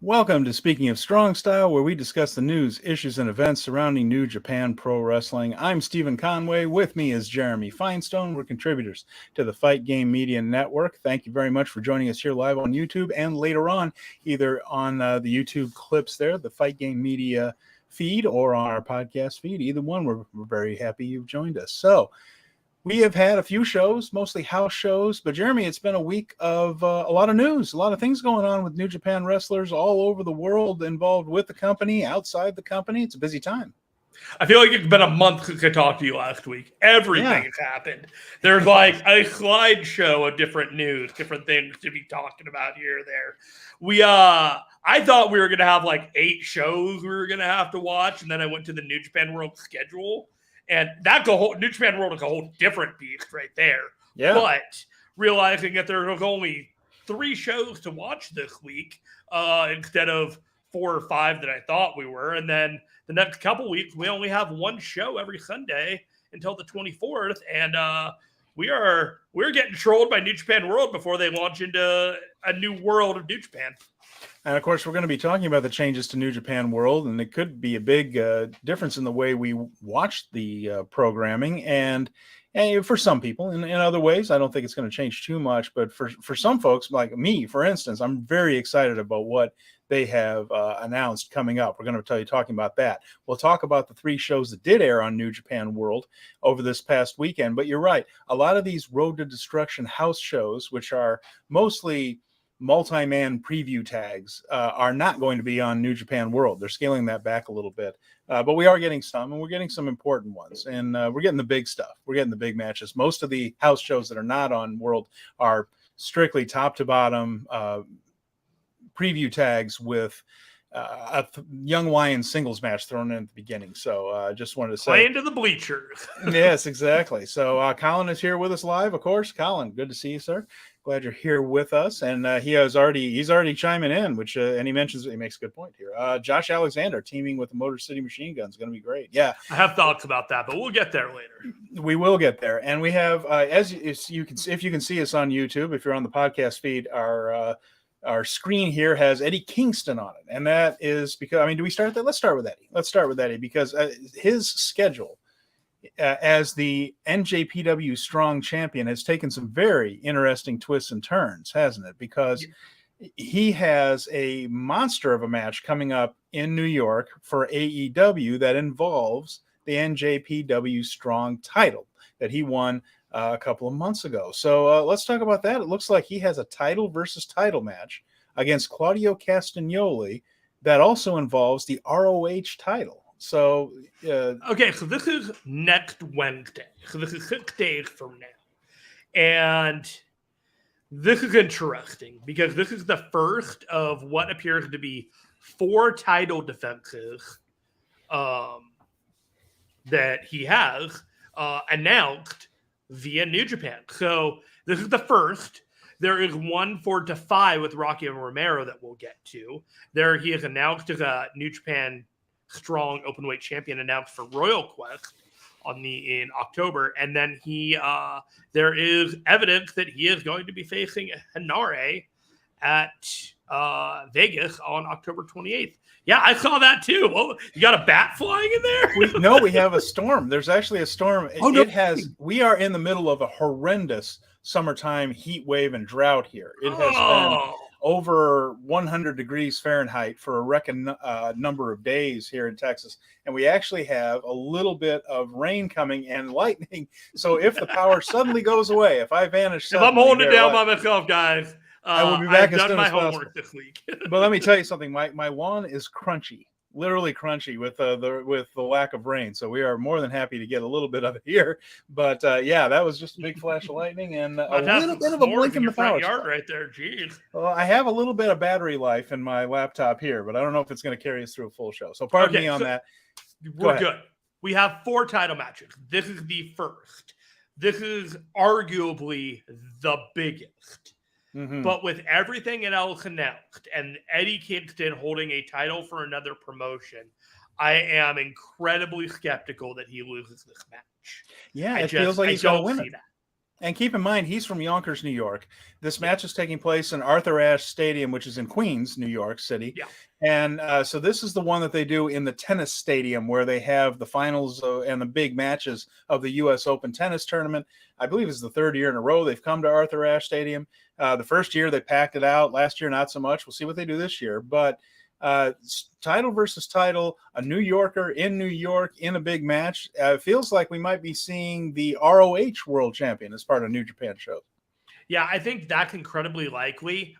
Welcome to Speaking of Strong Style, where we discuss the news, issues, and events surrounding New Japan Pro Wrestling. I'm Stephen Conway. With me is Jeremy Finestone. We're contributors to the Fight Game Media Network. Thank you very much for joining us here live on YouTube and later on, either on the YouTube clips there, the Fight Game Media feed, or on our podcast feed. Either one, we're very happy you've joined us. So, we have had a few shows, mostly house shows, but Jeremy, it's been a week of a lot of news, a lot of things going on with New Japan wrestlers all over the world involved with the company, outside the company. It's a busy time. I feel like it's been a month since I talked to you last week. Everything has happened. There's like a slideshow of different news, different things to be talking about here or there. I thought we were going to have like 8 shows we were going to have to watch, and then I went to the New Japan World schedule. And that's a whole New Japan World is a whole different beast right there. Yeah. But realizing that there was only 3 shows to watch this week instead of 4 or 5 that I thought we were. And then the next couple weeks, we only have 1 show every Sunday until the 24th. And we're getting trolled by New Japan World before they launch into a new world of New Japan. And, of course, we're going to be talking about the changes to New Japan World, and it could be a big difference in the way we watch the programming. And for some people, in other ways, I don't think it's going to change too much. But for some folks, like me, for instance, I'm very excited about what they have announced coming up. We're going to be talking about that. We'll talk about the 3 shows that did air on New Japan World over this past weekend. But you're right. A lot of these Road to Destruction house shows, which are mostly multi-man preview tags, are not going to be on New Japan World. They're scaling that back a little bit. But we are getting some, and we're getting some important ones. And we're getting the big stuff. We're getting the big matches. Most of the house shows that are not on World are strictly top to bottom preview tags with a Young Lion singles match thrown in at the beginning. So just wanted to say. Play into the bleachers. Yes, exactly. So Colin is here with us live, of course. Colin, good to see you, sir. Glad you're here with us. And he's already chiming in, which and he makes a good point here. Josh Alexander teaming with the Motor City Machine Guns is going to be great. Yeah, I have thoughts about that, but we'll get there later. We will get there. And we have if you can see us on YouTube, if you're on the podcast feed, our screen here has Eddie Kingston on it. And that is because, do we start there? Let's start with Eddie. Because his schedule as the NJPW Strong champion has taken some very interesting twists and turns, hasn't it? Because he has a monster of a match coming up in New York for AEW that involves the NJPW Strong title that he won a couple of months ago. So let's talk about that. It looks like he has a title versus title match against Claudio Castagnoli that also involves the ROH title. So, okay, so this is next Wednesday. So this is 6 days from now. And this is interesting because this is the first of what appears to be 4 title defenses that he has announced via New Japan. So this is the first. There is one for Defy with Rocky Romero that we'll get to. There he is announced as a New Japan Strong Openweight champion, announced for Royal Quest in October. And then there is evidence that he is going to be facing Hanare at Vegas on October 28th. Yeah, I saw that too. Well, you got a bat flying in there? We have a storm. There's actually a storm. We are in the middle of a horrendous summertime heat wave and drought here. It has been over 100 degrees Fahrenheit for a record number of days here in Texas. And we actually have a little bit of rain coming and lightning. So if the power suddenly goes away, if I vanish suddenly, if I'm holding it down by myself, guys, I will be back I've as soon done my as possible. homework this week. But let me tell you something. My lawn is crunchy. Literally crunchy with the lack of rain. So we are more than happy to get a little bit of it here. But that was just a big flash of lightning and a little bit of a blink in the power yard right there. Jeez. Well, I have a little bit of battery life in my laptop here, but I don't know if it's going to carry us through a full show. So pardon me on that. We're good. We have 4 title matches. This is the first. This is arguably the biggest. Mm-hmm. But with everything else announced and Eddie Kingston holding a title for another promotion, I am incredibly skeptical that he loses this match. Yeah, it feels like he's going to win it. And keep in mind, he's from Yonkers, New York. This match is taking place in Arthur Ashe Stadium, which is in Queens, New York City. Yeah. And so this is the one that they do in the tennis stadium where they have the finals and the big matches of the U.S. Open tennis tournament. I believe it's the third year in a row they've come to Arthur Ashe Stadium. The first year they packed it out. Last year, not so much. We'll see what they do this year. But title versus title, a New Yorker in New York in a big match. It feels like we might be seeing the ROH World Champion as part of New Japan shows. Yeah, I think that's incredibly likely.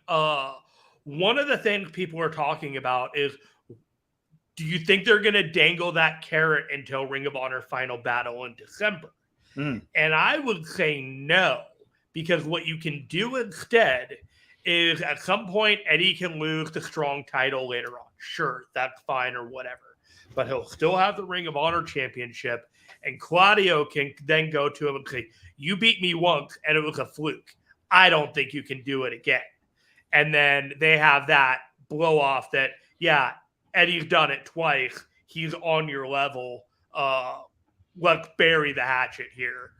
One of the things people are talking about is, do you think they're going to dangle that carrot until Ring of Honor Final Battle in December? And I would say no, because what you can do instead is at some point Eddie can lose the Strong title later on. Sure, that's fine or whatever. But he'll still have the Ring of Honor championship, and Claudio can then go to him and say, you beat me once and it was a fluke. I don't think you can do it again. And then they have that blow off that, yeah, Eddie's done it twice. He's on your level. Let's bury the hatchet here.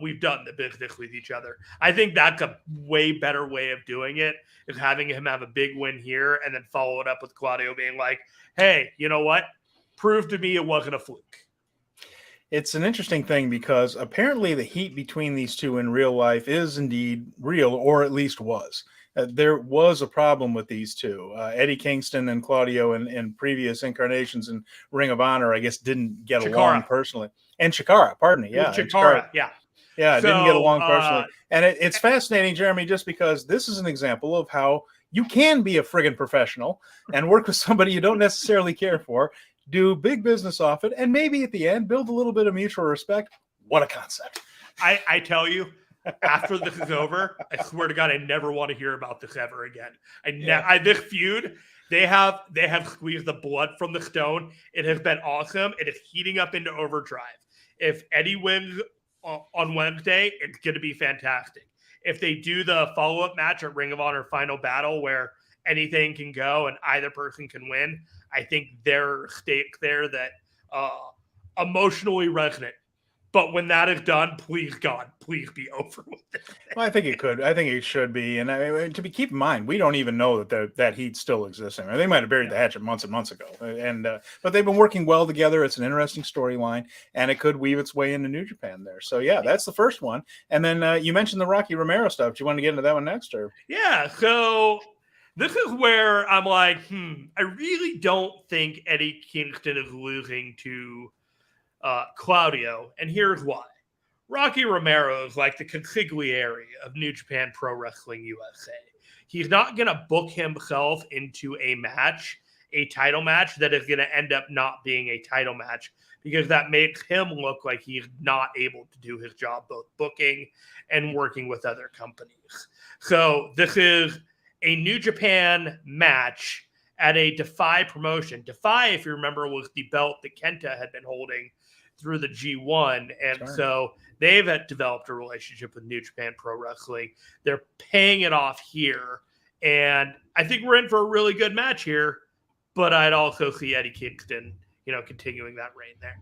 We've done the business with each other. I think that's a way better way of doing it, is having him have a big win here and then follow it up with Claudio being like, hey, you know what? Prove to me it wasn't a fluke. It's an interesting thing because apparently the heat between these two in real life is indeed real, or at least was. There was a problem with these two. Eddie Kingston and Claudio in previous incarnations in Ring of Honor, I guess, didn't get along personally. And Chikara, pardon me. Yeah. Chikara, yeah. Yeah, so, didn't get along personally. And it's fascinating, Jeremy, just because this is an example of how you can be a friggin' professional and work with somebody you don't necessarily care for, do big business off it, and maybe at the end build a little bit of mutual respect. What a concept. I tell you, after this is over, I swear to God, I never want to hear about this ever again. This feud, they have squeezed the blood from the stone. It has been awesome. It is heating up into overdrive. If Eddie wins on Wednesday, it's going to be fantastic. If they do the follow-up match at Ring of Honor Final Battle where anything can go and either person can win, I think there are stakes there that emotionally resonant. But when that is done, please, God, please be over with it. Well, I think it could. I think it should be. And keep in mind, we don't even know that heat still exists. I mean, they might have buried the hatchet months and months ago. But they've been working well together. It's an interesting storyline, and it could weave its way into New Japan there. So, yeah, that's the first one. And then you mentioned the Rocky Romero stuff. Do you want to get into that one next? Or? Yeah, so this is where I'm like, I really don't think Eddie Kingston is losing to Claudio, and here's why. Rocky Romero is like the consigliere of New Japan Pro Wrestling USA. He's not going to book himself into a match, a title match, that is going to end up not being a title match, because that makes him look like he's not able to do his job, both booking and working with other companies. So this is a New Japan match at a Defy promotion. Defy, if you remember, was the belt that Kenta had been holding through the G1. And so they've developed a relationship with New Japan Pro Wrestling. They're paying it off here. And I think we're in for a really good match here, but I'd also see Eddie Kingston, continuing that reign there.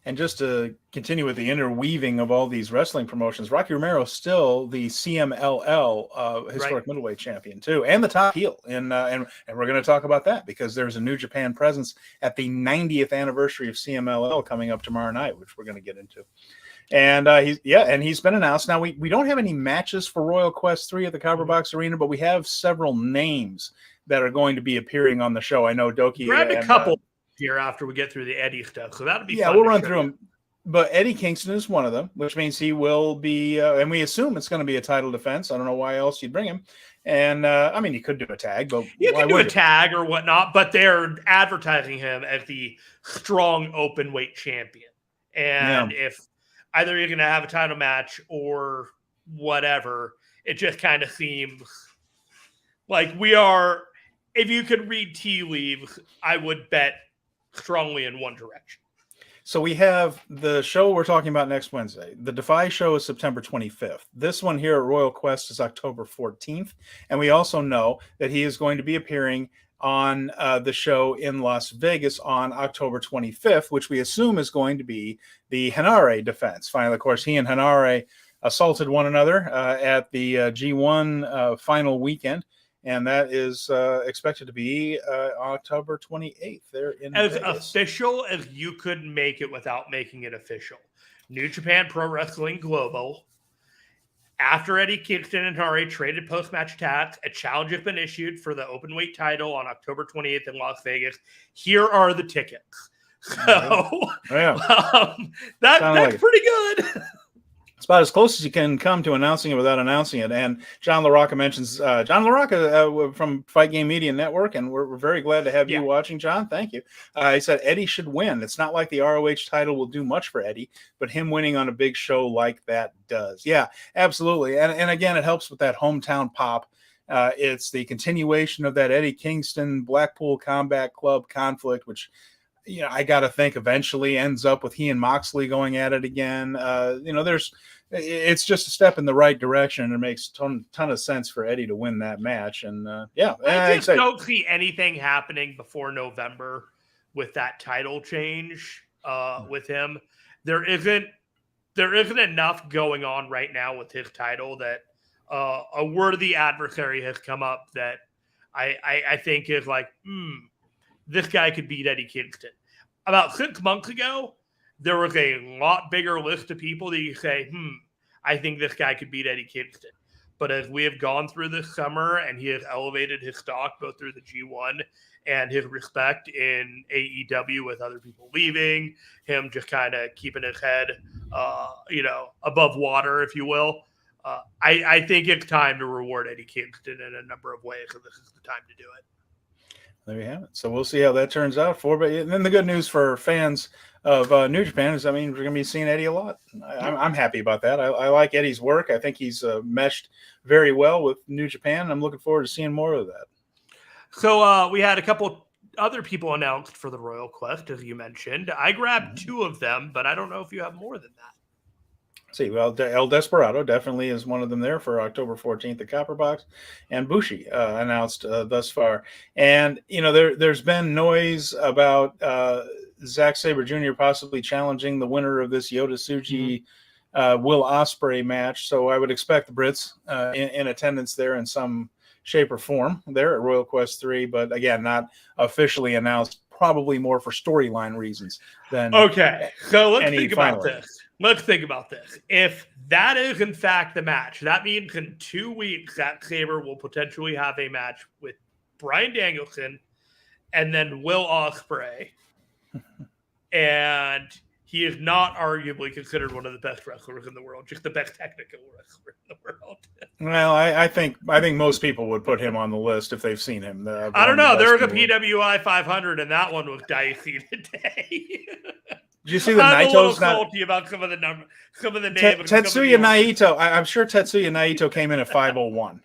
And just to continue with the interweaving of all these wrestling promotions, Rocky Romero is still the CMLL historic middleweight champion too, and the top heel. And we're going to talk about that because there's a New Japan presence at the 90th anniversary of CMLL coming up tomorrow night, which we're going to get into. And he's been announced. Now we don't have any matches for Royal Quest 3 at the Copper Box Arena, but we have several names that are going to be appearing on the show. I know Doki grabbed a couple here after we get through the Eddie stuff, so that'll be fun. We'll run through them. But Eddie Kingston is one of them, which means he will be, and we assume it's going to be a title defense. I don't know why else you'd bring him. And he could do a tag, but you can do a tag or whatnot. But they're advertising him as the strong open weight champion, and if either you're going to have a title match or whatever, it just kind of seems like we are. If you could read tea leaves, I would bet strongly in one direction. So we have the show we're talking about next Wednesday. The Defy show is September 25th. This one here at Royal Quest is October 14th. And we also know that he is going to be appearing on the show in Las Vegas on October 25th, which we assume is going to be the Henare defense. Finally, of course, he and Henare assaulted one another at the G1 final weekend. And that is expected to be October 28th there in as Vegas. official as you could make it without making it official. New Japan Pro Wrestling Global. After Eddie Kingston and Hare traded post-match attacks, a challenge has been issued for the Openweight title on October 28th in Las Vegas. Here are the tickets. So that's like pretty good. It's about as close as you can come to announcing it without announcing it. And John LaRocca mentions John LaRocca from Fight Game Media Network, and we're very glad to have you watching, John. Thank you. He said Eddie should win. It's not like the ROH title will do much for Eddie, but him winning on a big show like that does. Yeah, absolutely. And again, it helps with that hometown pop. It's the continuation of that Eddie Kingston Blackpool Combat Club conflict, which I got to think eventually ends up with he and Moxley going at it again. It's just a step in the right direction, and it makes a ton of sense for Eddie to win that match. And I just don't see anything happening before November with that title change with him. There isn't enough going on right now with his title that a worthy adversary has come up that I think is like, this guy could beat Eddie Kingston. About 6 months ago, there was a lot bigger list of people that you say, I think this guy could beat Eddie Kingston. But as we have gone through this summer and he has elevated his stock both through the G1 and his respect in AEW with other people leaving, him just kind of keeping his head, above water, if you will. I think it's time to reward Eddie Kingston in a number of ways, and this is the time to do it. There you have it. So we'll see how that turns out for. But then the good news for fans of New Japan is, we're going to be seeing Eddie a lot. I'm happy about that. I like Eddie's work. I think he's meshed very well with New Japan. I'm looking forward to seeing more of that. So we had a couple other people announced for the Royal Quest, as you mentioned. I grabbed two of them, but I don't know if you have more than that. See, well, El Desperado definitely is one of them there for October 14th at Copperbox, and Bushi announced thus far. And, there's been noise about Zack Sabre Jr. possibly challenging the winner of this Yota Tsuji Will Ospreay match. So I would expect the Brits in attendance there in some shape or form there at Royal Quest 3, but again, not officially announced, probably more for storyline reasons than okay. So let's think about this. Let's think about this. If that is, in fact, the match, that means in 2 weeks, Zack Sabre will potentially have a match with Bryan Danielson and then Will Ospreay. And he is not arguably considered one of the best wrestlers in the world, just the best technical wrestler in the world. Well, I think most people would put him on the list if they've seen him. I don't know. There was a PWI 500, and that one was dicey today. Did you see the I'm Naito's a little salty about some of the names. Tetsuya Naito. I'm sure Tetsuya Naito came in at 501.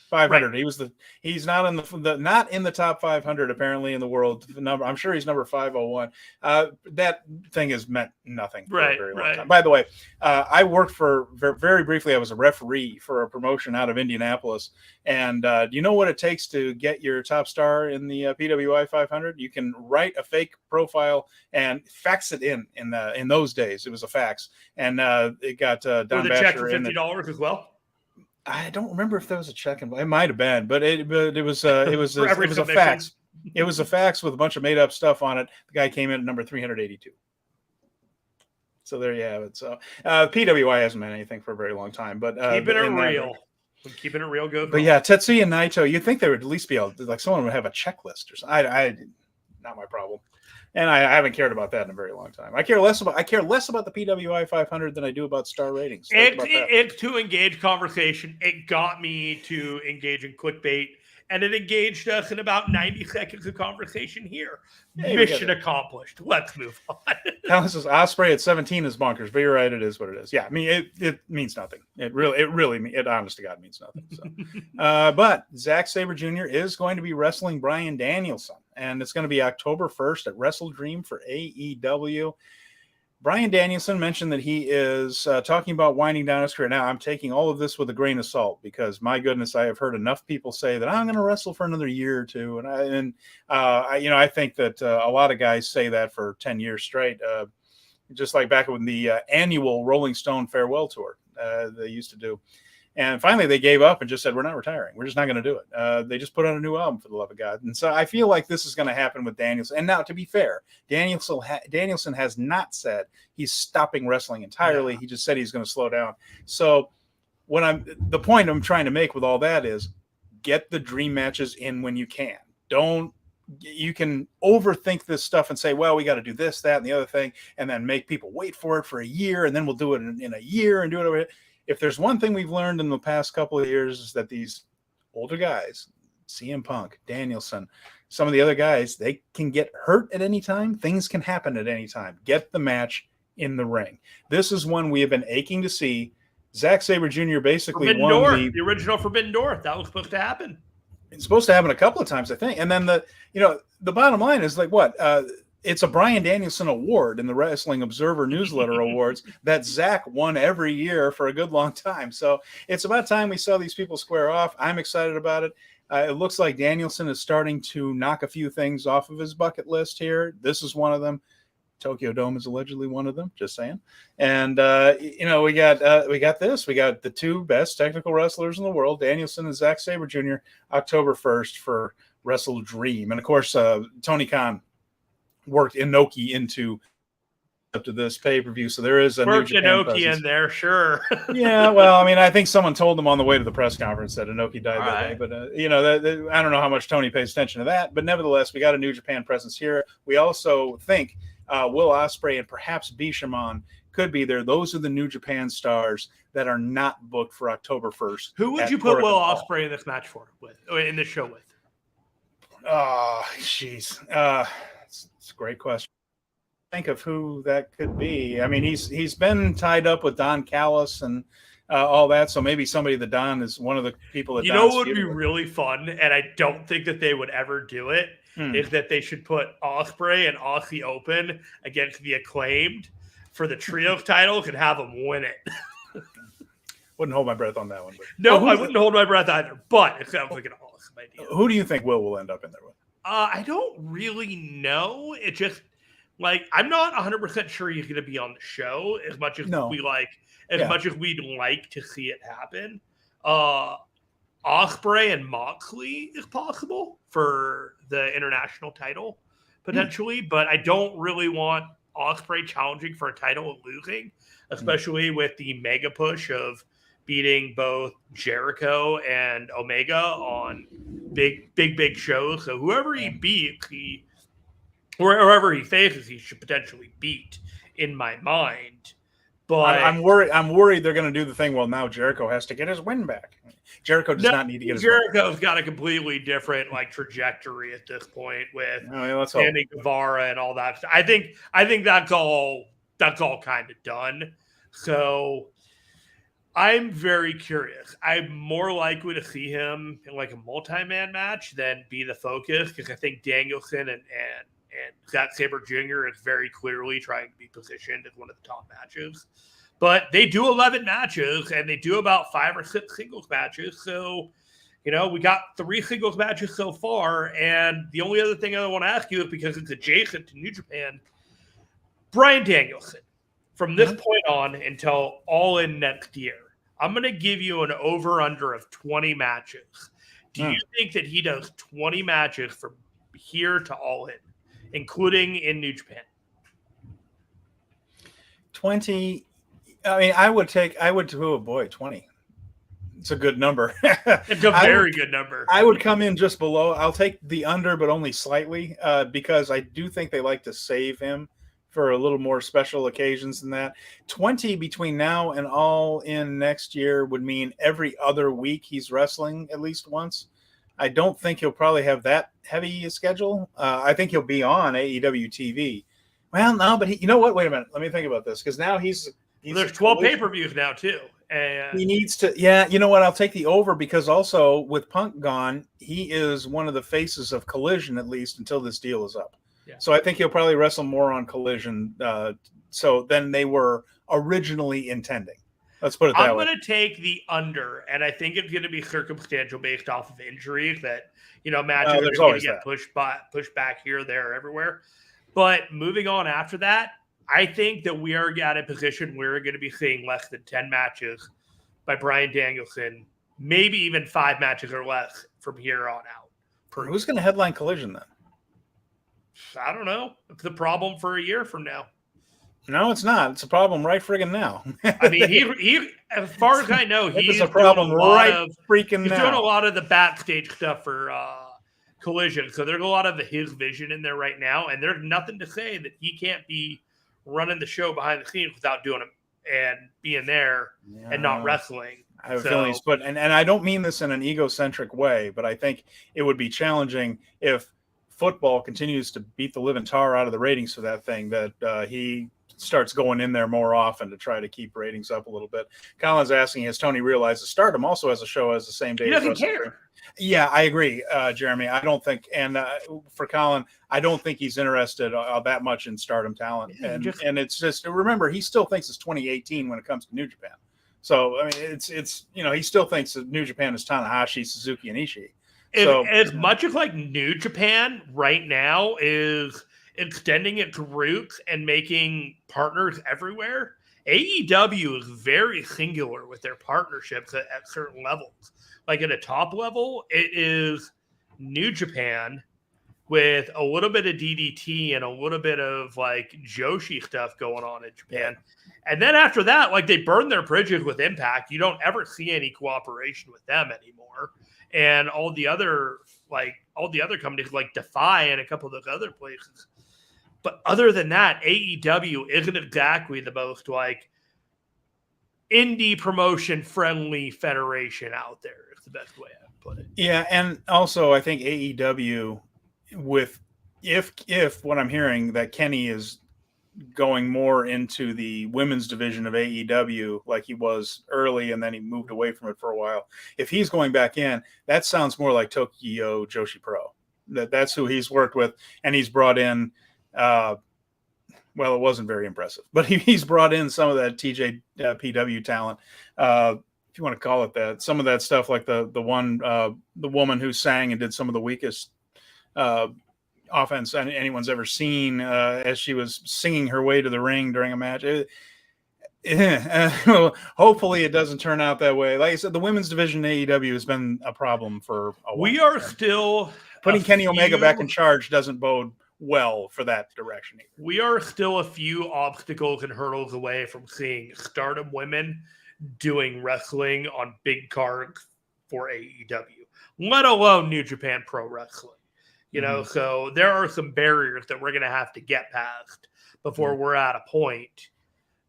500. Right. He's not in the top 500 apparently in the world number. I'm sure he's number 501. That thing has meant nothing for a very long time. By the way, I worked for very briefly. I was a referee for a promotion out of Indianapolis. And do you know what it takes to get your top star in the PWI 500? You can write a fake profile and fax it in those days. It was a fax, and it got Don Basher check for $50 as well. I don't remember if there was a check in. It might have been, but it was a fax. It was a fax with a bunch of made up stuff on it. The guy came in at number 382. So there you have it. So PWI hasn't meant anything for a very long time, but keeping it real. Keeping it real good. But yeah, Tetsuya Naito, you'd think there would at least be someone would have a checklist or something. I not my problem. And I haven't cared about that in a very long time. I care less about the PWI 500 than I do about star ratings. It's to engage conversation. It got me to engage in clickbait, and it engaged us in about 90 seconds of conversation here. Hey, mission accomplished. Let's move on. This is Ospreay at 17 is bonkers, but you're right. It is what it is. Yeah, I mean, it means nothing. It honest to God means nothing. So. But Zack Sabre Jr. is going to be wrestling Bryan Danielson, and it's going to be October 1st at Wrestle Dream for AEW. Bryan Danielson mentioned that he is talking about winding down his career. Now, I'm taking all of this with a grain of salt because, my goodness, I have heard enough people say that I'm going to wrestle for another year or two. And I think that a lot of guys say that for 10 years straight, just like back when the annual Rolling Stone farewell tour. they used to do. And finally, they gave up and just said, we're not retiring. We're just not going to do it. They just put out a new album, for the love of God. And so I feel like this is going to happen with Danielson. And now, to be fair, Danielson has not said he's stopping wrestling entirely. He just said he's going to slow down. So the point I'm trying to make with all that is get the dream matches in when you can. You can overthink this stuff and say, well, we got to do this, that, and the other thing, and then make people wait for it for a year, and then we'll do it in a year and do it over. If there's one thing we've learned in the past couple of years is that these older guys, CM Punk, Danielson, some of the other guys, they can get hurt at any time. Things can happen at any time. Get the match in the ring. This is one we have been aching to see. Zack Sabre Jr. basically won the original Forbidden Door. That was supposed to happen. It's supposed to happen a couple of times, I think. And then the bottom line is like what? It's a Bryan Danielson award in the Wrestling Observer Newsletter Awards that Zach won every year for a good long time. So it's about time we saw these people square off. I'm excited about it. It looks like Danielson is starting to knock a few things off of his bucket list here. This is one of them. Tokyo Dome is allegedly one of them, just saying. And, we got this. We got the two best technical wrestlers in the world, Danielson and Zack Sabre Jr., October 1st for Wrestle Dream. And, of course, Tony Khan worked Inoki into up to this pay-per-view, so there is a New Japan Inoki in there, sure. Yeah, well, I mean, I think someone told them on the way to the press conference that Inoki died that day, but I don't know how much Tony pays attention to that, but nevertheless, we got a New Japan presence here. We also think Will Ospreay and perhaps Bishamon could be there. Those are the New Japan stars that are not booked for October 1st. Who would you put Will Ospreay in this match in this show with? Oh, jeez. It's a great question. Think of who that could be. I mean, he's been tied up with Don Callis and all that, so maybe somebody that Don is one of the people that what would be really fun, and I don't think that they would ever do it, is that they should put Ospreay and Aussie Open against the Acclaimed for the trios titles and have them win it. Wouldn't hold my breath on that one. But. No, I wouldn't hold my breath either, but it sounds like an awesome idea. Who do you think Will end up in there with? I don't really know. It just, I'm not 100% sure he's going to be on the show as much as much as we'd like to see it happen. Ospreay and Moxley is possible for the international title, potentially, but I don't really want Ospreay challenging for a title and losing, especially with the mega push of beating both Jericho and Omega on big shows. So whoever he beats, whoever he faces, he should potentially beat, in my mind. But I'm worried they're going to do the thing. Well, now Jericho has to get his win back. Jericho does not need to get his win back. Jericho's got a completely different trajectory at this point with Sammy Guevara and all that. I think that's all kind of done. So I'm very curious. I'm more likely to see him in a multi-man match than be the focus, because I think Danielson and Zack Sabre Jr. is very clearly trying to be positioned as one of the top matches. But they do 11 matches, and they do about 5 or 6 singles matches. So, we got 3 singles matches so far. And the only other thing I want to ask you is, because it's adjacent to New Japan, Bryan Danielson, from this point on until All In next year, I'm going to give you an over-under of 20 matches. Do you think that he does 20 matches from here to All In, including in New Japan? 20. I mean, I would 20. It's a good number. It's a very good number. I would come in just below. I'll take the under, but only slightly, because I do think they like to save him for a little more special occasions than that. 20 between now and All In next year would mean every other week he's wrestling at least once. I don't think he'll probably have that heavy a schedule. I think he'll be on AEW TV. Well, no, but you know what? Wait a minute. Let me think about this, because now there's 12 pay-per-views now too. And he needs to, you know what? I'll take the over, because also with Punk gone, he is one of the faces of Collision, at least until this deal is up. Yeah. So I think he'll probably wrestle more on Collision than they were originally intending. Let's put it that way. I'm going to take the under, and I think it's going to be circumstantial based off of injuries that, matches are going to get pushed back here, there, everywhere. But moving on after that, I think that we are at a position where we're going to be seeing less than 10 matches by Bryan Danielson, maybe even 5 matches or less from here on out. Who's going to headline Collision then? I don't know. It's a problem for a year from now. No, it's not. It's a problem right friggin' now. I mean, he as far as I know, he's a problem doing a lot right of freaking he's now. doing a lot of the backstage stuff for Collision. So there's a lot of his vision in there right now, and there's nothing to say that he can't be running the show behind the scenes without doing it and being there and not wrestling. I have a feeling he's put, and I don't mean this in an egocentric way, but I think it would be challenging if football continues to beat the living tar out of the ratings for that thing, that he starts going in there more often to try to keep ratings up a little bit. Colin's asking, has Tony realized that Stardom also has a show as the same day? He doesn't care. Yeah, I agree, Jeremy. I don't think, and for Colin, I don't think he's interested that much in Stardom talent. And it's just, remember, he still thinks it's 2018 when it comes to New Japan. So, I mean, it's he still thinks that New Japan is Tanahashi, Suzuki, and Ishii. So, as much as like New Japan right now is extending its roots and making partners everywhere, AEW is very singular with their partnerships at certain levels. Like at a top level, it is New Japan with a little bit of DDT and a little bit of like Joshi stuff going on in Japan. And then after that, like they burn their bridges with Impact. You don't ever see any cooperation with them anymore. And all the other companies like Defy and a couple of those other places. But other than that, AEW isn't exactly the most like indie promotion friendly federation out there. Is the best way I would put it. Yeah, and also I think AEW with if what I'm hearing that Kenny is going more into the women's division of AEW like he was early and then he moved away from it for a while. If he's going back in, that sounds more like Tokyo Joshi Pro. That's who he's worked with, and he's brought in well, it wasn't very impressive, but he's brought in some of that TJPW talent, if you want to call it that. Some of that stuff, like the woman who sang and did some of the weakest offense anyone's ever seen as she was singing her way to the ring during a match. Hopefully it doesn't turn out that way. Like I said, the women's division in AEW has been a problem for a while. We are still putting Kenny Omega back in charge doesn't bode well for that direction either. We are still a few obstacles and hurdles away from seeing Stardom women doing wrestling on big cards for AEW, let alone New Japan Pro Wrestling. You know, so there are some barriers that we're going to have to get past before we're at a point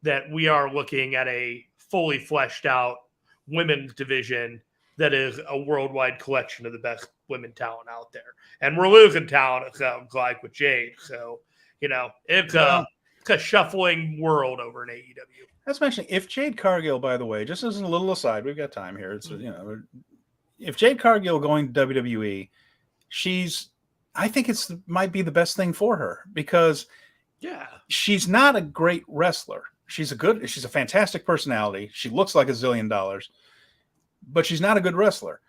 that we are looking at a fully fleshed out women's division that is a worldwide collection of the best women talent out there. And we're losing talent, it sounds like, with Jade. So, it's a shuffling world over in AEW. That's mentioning, if Jade Cargill, by the way, just as a little aside, we've got time here. It's if Jade Cargill going to WWE, I think might be the best thing for her, because she's not a great wrestler. She's a fantastic personality. She looks like $1 zillion, but she's not a good wrestler.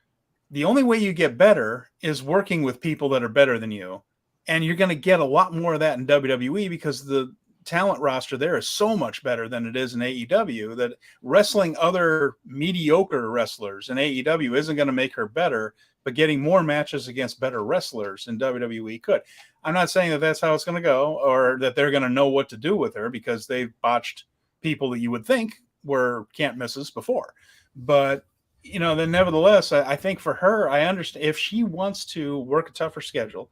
The only way you get better is working with people that are better than you. And you're going to get a lot more of that in WWE because the talent roster there is so much better than it is in AEW, that wrestling other mediocre wrestlers in AEW isn't going to make her better, but getting more matches against better wrestlers in WWE could. I'm not saying that that's how it's going to go, or that they're going to know what to do with her, because they've botched people that you would think were can't misses before. But, then nevertheless, I think for her, I understand if she wants to work a tougher schedule,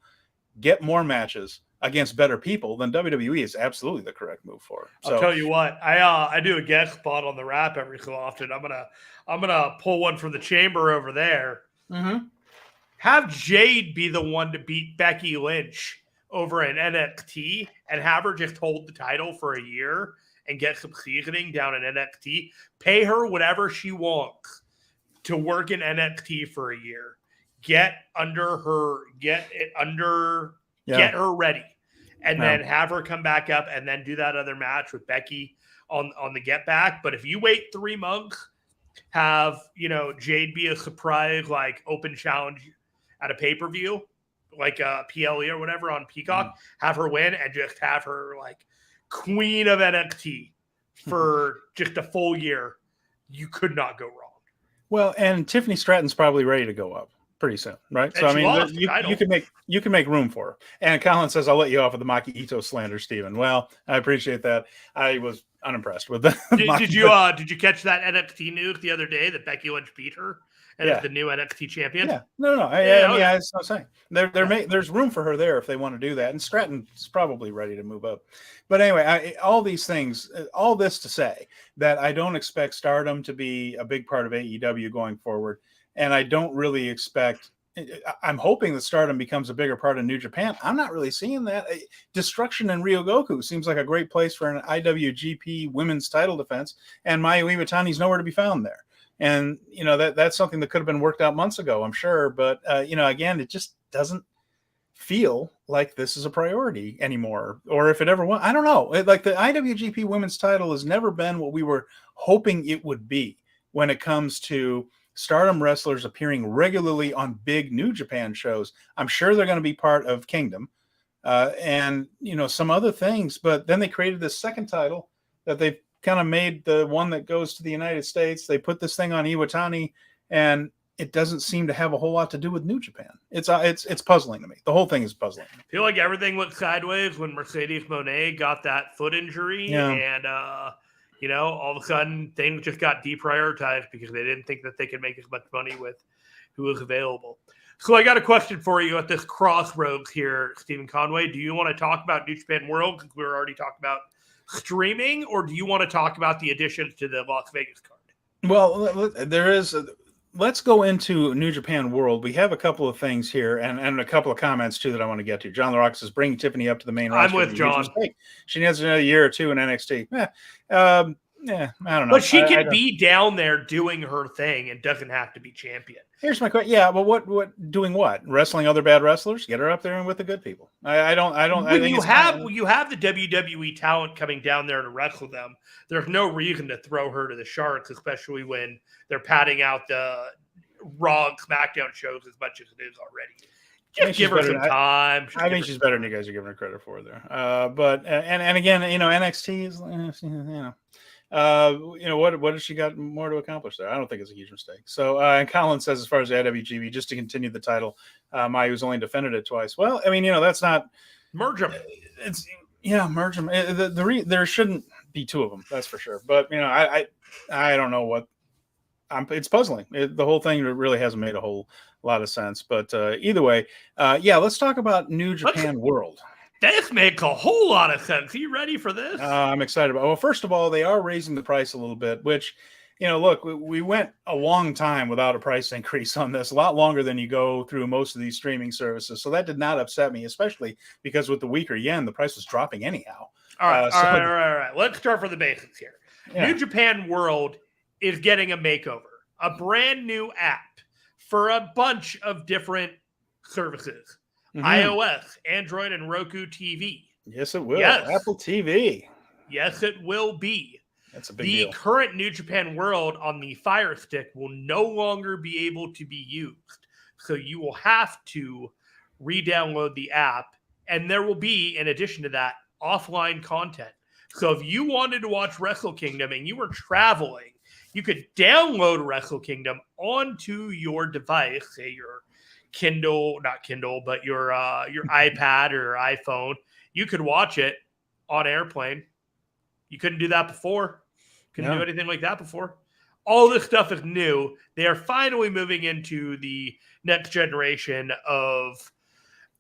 get more matches against better people, then WWE is absolutely the correct move for her. So, I'll tell you what, I do a guest spot on the Wrap every so often. I'm gonna pull one from the chamber over there. Mm-hmm. Have Jade be the one to beat Becky Lynch over in NXT and have her just hold the title for a year and get some seasoning down in NXT. Pay her whatever she wants to work in NXT for a year. Get her ready, and then have her come back up and then do that other match with Becky on the get back. But if you wait 3 months, have Jade be a surprise like open challenge at a pay-per-view, like a PLE or whatever on Peacock, have her win and just have her like queen of NXT for just a full year, you could not go wrong. Well, and Tiffany Stratton's probably ready to go up pretty soon, right? And So I she mean, lost the title. you can make room for her. And Colin says, "I'll let you off with the Maki Ito slander, Steven." Well, I appreciate that. I was unimpressed with the. Did you catch that NXT news the other day that Becky Lynch beat her and is the new NXT champion? Yeah, no. That's what I'm saying. There's room for her there if they want to do that. And Stratton's probably ready to move up. But anyway, all these things, all this to say that I don't expect Stardom to be a big part of AEW going forward. And I don't really expect, I'm hoping that Stardom becomes a bigger part of New Japan. I'm not really seeing that. Destruction in Ryogoku seems like a great place for an IWGP women's title defense. And Mayu Iwatani's nowhere to be found there. And, that's something that could have been worked out months ago, I'm sure. But, again, it just doesn't feel like this is a priority anymore. Or if it ever was, I don't know. Like the IWGP women's title has never been what we were hoping it would be when it comes to Stardom wrestlers appearing regularly on big New Japan shows. I'm sure they're going to be part of Kingdom and, some other things. But then they created this second title that they've kind of made the one that goes to the United States. They put this thing on Iwatani, and it doesn't seem to have a whole lot to do with New Japan. It's puzzling to me. The whole thing is puzzling. I feel like everything went sideways when Mercedes Moné got that foot injury, and all of a sudden things just got deprioritized because they didn't think that they could make as much money with who was available. So I got a question for you at this crossroads here, Stephen Conway. Do you want to talk about New Japan World because we were already talking about streaming, or do you want to talk about the additions to the Las Vegas card? Well, let's go into New Japan World. We have a couple of things here and a couple of comments too that I want to get to. John LaRock says, bring Tiffany up to the main roster. I'm with John. She needs another year or two in NXT. I don't know. But she can be down there doing her thing and doesn't have to be champion. Here's my question. Yeah, but what doing what? Wrestling other bad wrestlers? Get her up there and with the good people. I don't. When you have the WWE talent coming down there to wrestle them, there's no reason to throw her to the Sharks, especially when they're padding out the Raw and SmackDown shows as much as it is already. Just give her some time. I think she's better than you guys are giving her credit for there. But again, NXT is what has she got more to accomplish there? I don't think it's a huge mistake. So, and Colin says, as far as the IWGP, just to continue the title, Mayu's only defended it twice. Well, I mean, that's not merge them. Merge them. There shouldn't be two of them, that's for sure. But I don't know what. It's puzzling. The whole thing really hasn't made a whole lot of sense. But either way, let's talk about New Japan World. This makes a whole lot of sense. Are you ready for this? I'm excited about. Well, first of all, they are raising the price a little bit, which, look, we went a long time without a price increase on this, a lot longer than you go through most of these streaming services. So that did not upset me, especially because with the weaker yen, the price was dropping anyhow. All right. Let's start from the basics here. Yeah. New Japan World is getting a makeover, a brand new app for a bunch of different services. Mm-hmm. iOS, Android, and Roku TV. Yes, it will. Yes. Apple TV. Yes, it will be. That's a big deal. The current New Japan World on the Fire Stick will no longer be able to be used. So you will have to re-download the app. And there will be, in addition to that, offline content. So if you wanted to watch Wrestle Kingdom and you were traveling, you could download Wrestle Kingdom onto your device, say your not Kindle, but your iPad or iPhone. You could watch it on airplane. You couldn't do that before. Couldn't do anything like that before. All this stuff is new. They are finally moving into the next generation of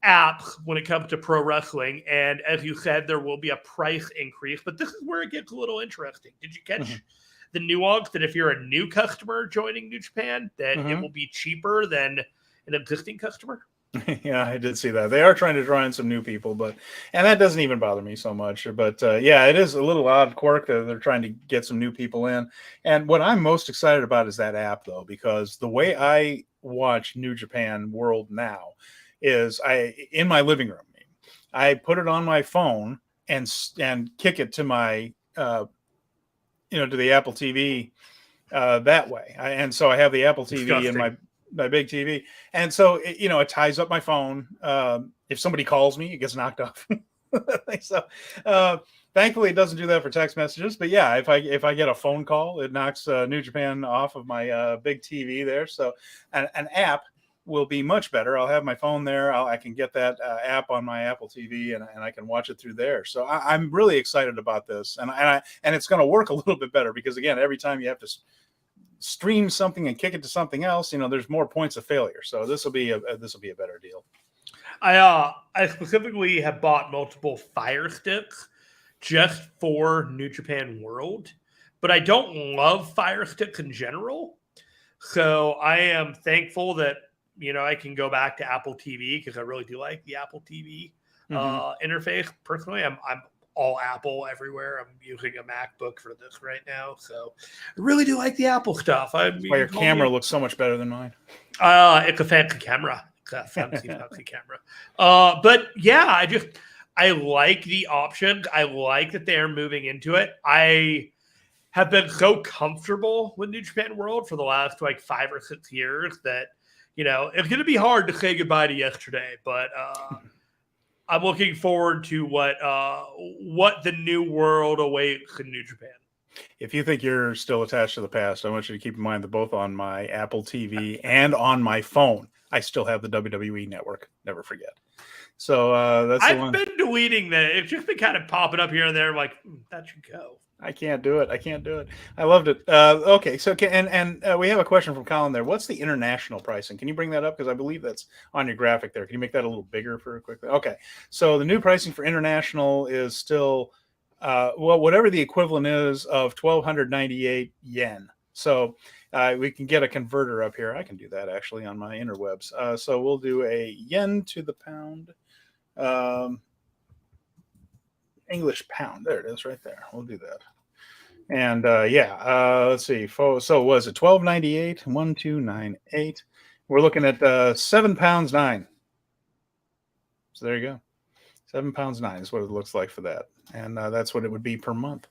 apps when it comes to pro wrestling. And as you said, there will be a price increase, but this is where it gets a little interesting. Did you catch the nuance that if you're a new customer joining New Japan, that it will be cheaper than an existing customer? Yeah, I did see that. They are trying to draw in some new people, and that doesn't even bother me so much. But it is a little odd quirk that they're trying to get some new people in. And what I'm most excited about is that app, though, because the way I watch New Japan World now is in my living room, I put it on my phone and kick it to my to the Apple TV that way. And so I have the Apple TV in my big TV. And so, it ties up my phone. If somebody calls me, it gets knocked off. So, Thankfully, it doesn't do that for text messages. But yeah, if I get a phone call, it knocks New Japan off of my big TV there. So an app will be much better. I'll have my phone there. I can get that app on my Apple TV, and I can watch it through there. So I'm really excited about this, and it's going to work a little bit better because again, every time you have to stream something and kick it to something else, there's more points of failure. So this will be a better deal. I specifically have bought multiple Fire Sticks just for New Japan World, but I don't love Fire Sticks in general. So I am thankful that I can go back to Apple TV because I really do like the Apple TV interface. Personally, I'm all Apple everywhere. I'm using a MacBook for this right now, so I really do like the Apple stuff. Why your camera looks so much better than mine? It's a fancy camera. Fancy camera. But yeah, I like the options. I like that they're moving into it. I have been so comfortable with New Japan World for the last 5 or 6 years that it's going to be hard to say goodbye to yesterday. But I'm looking forward to what the new world awaits in New Japan. If you think you're still attached to the past, I want you to keep in mind that both on my Apple TV and on my phone, I still have the WWE Network. Never forget. So I've been deleting that. It's just been kind of popping up here and there. I'm like, that should go. I can't do it. I loved it. Okay, so we have a question from Colin there. What's the international pricing? Can you bring that up? Because I believe that's on your graphic there. Can you make that a little bigger for quickly? Okay, so the new pricing for international is still, whatever the equivalent is of 1,298 yen. So we can get a converter up here. I can do that actually on my interwebs. So we'll do a yen to the pound. English pound. There it is right there. We'll do that. And let's see. So was it 12.98? 1,298. We're looking at £7.09. So there you go. £7.09 is what it looks like for that. And that's what it would be per month.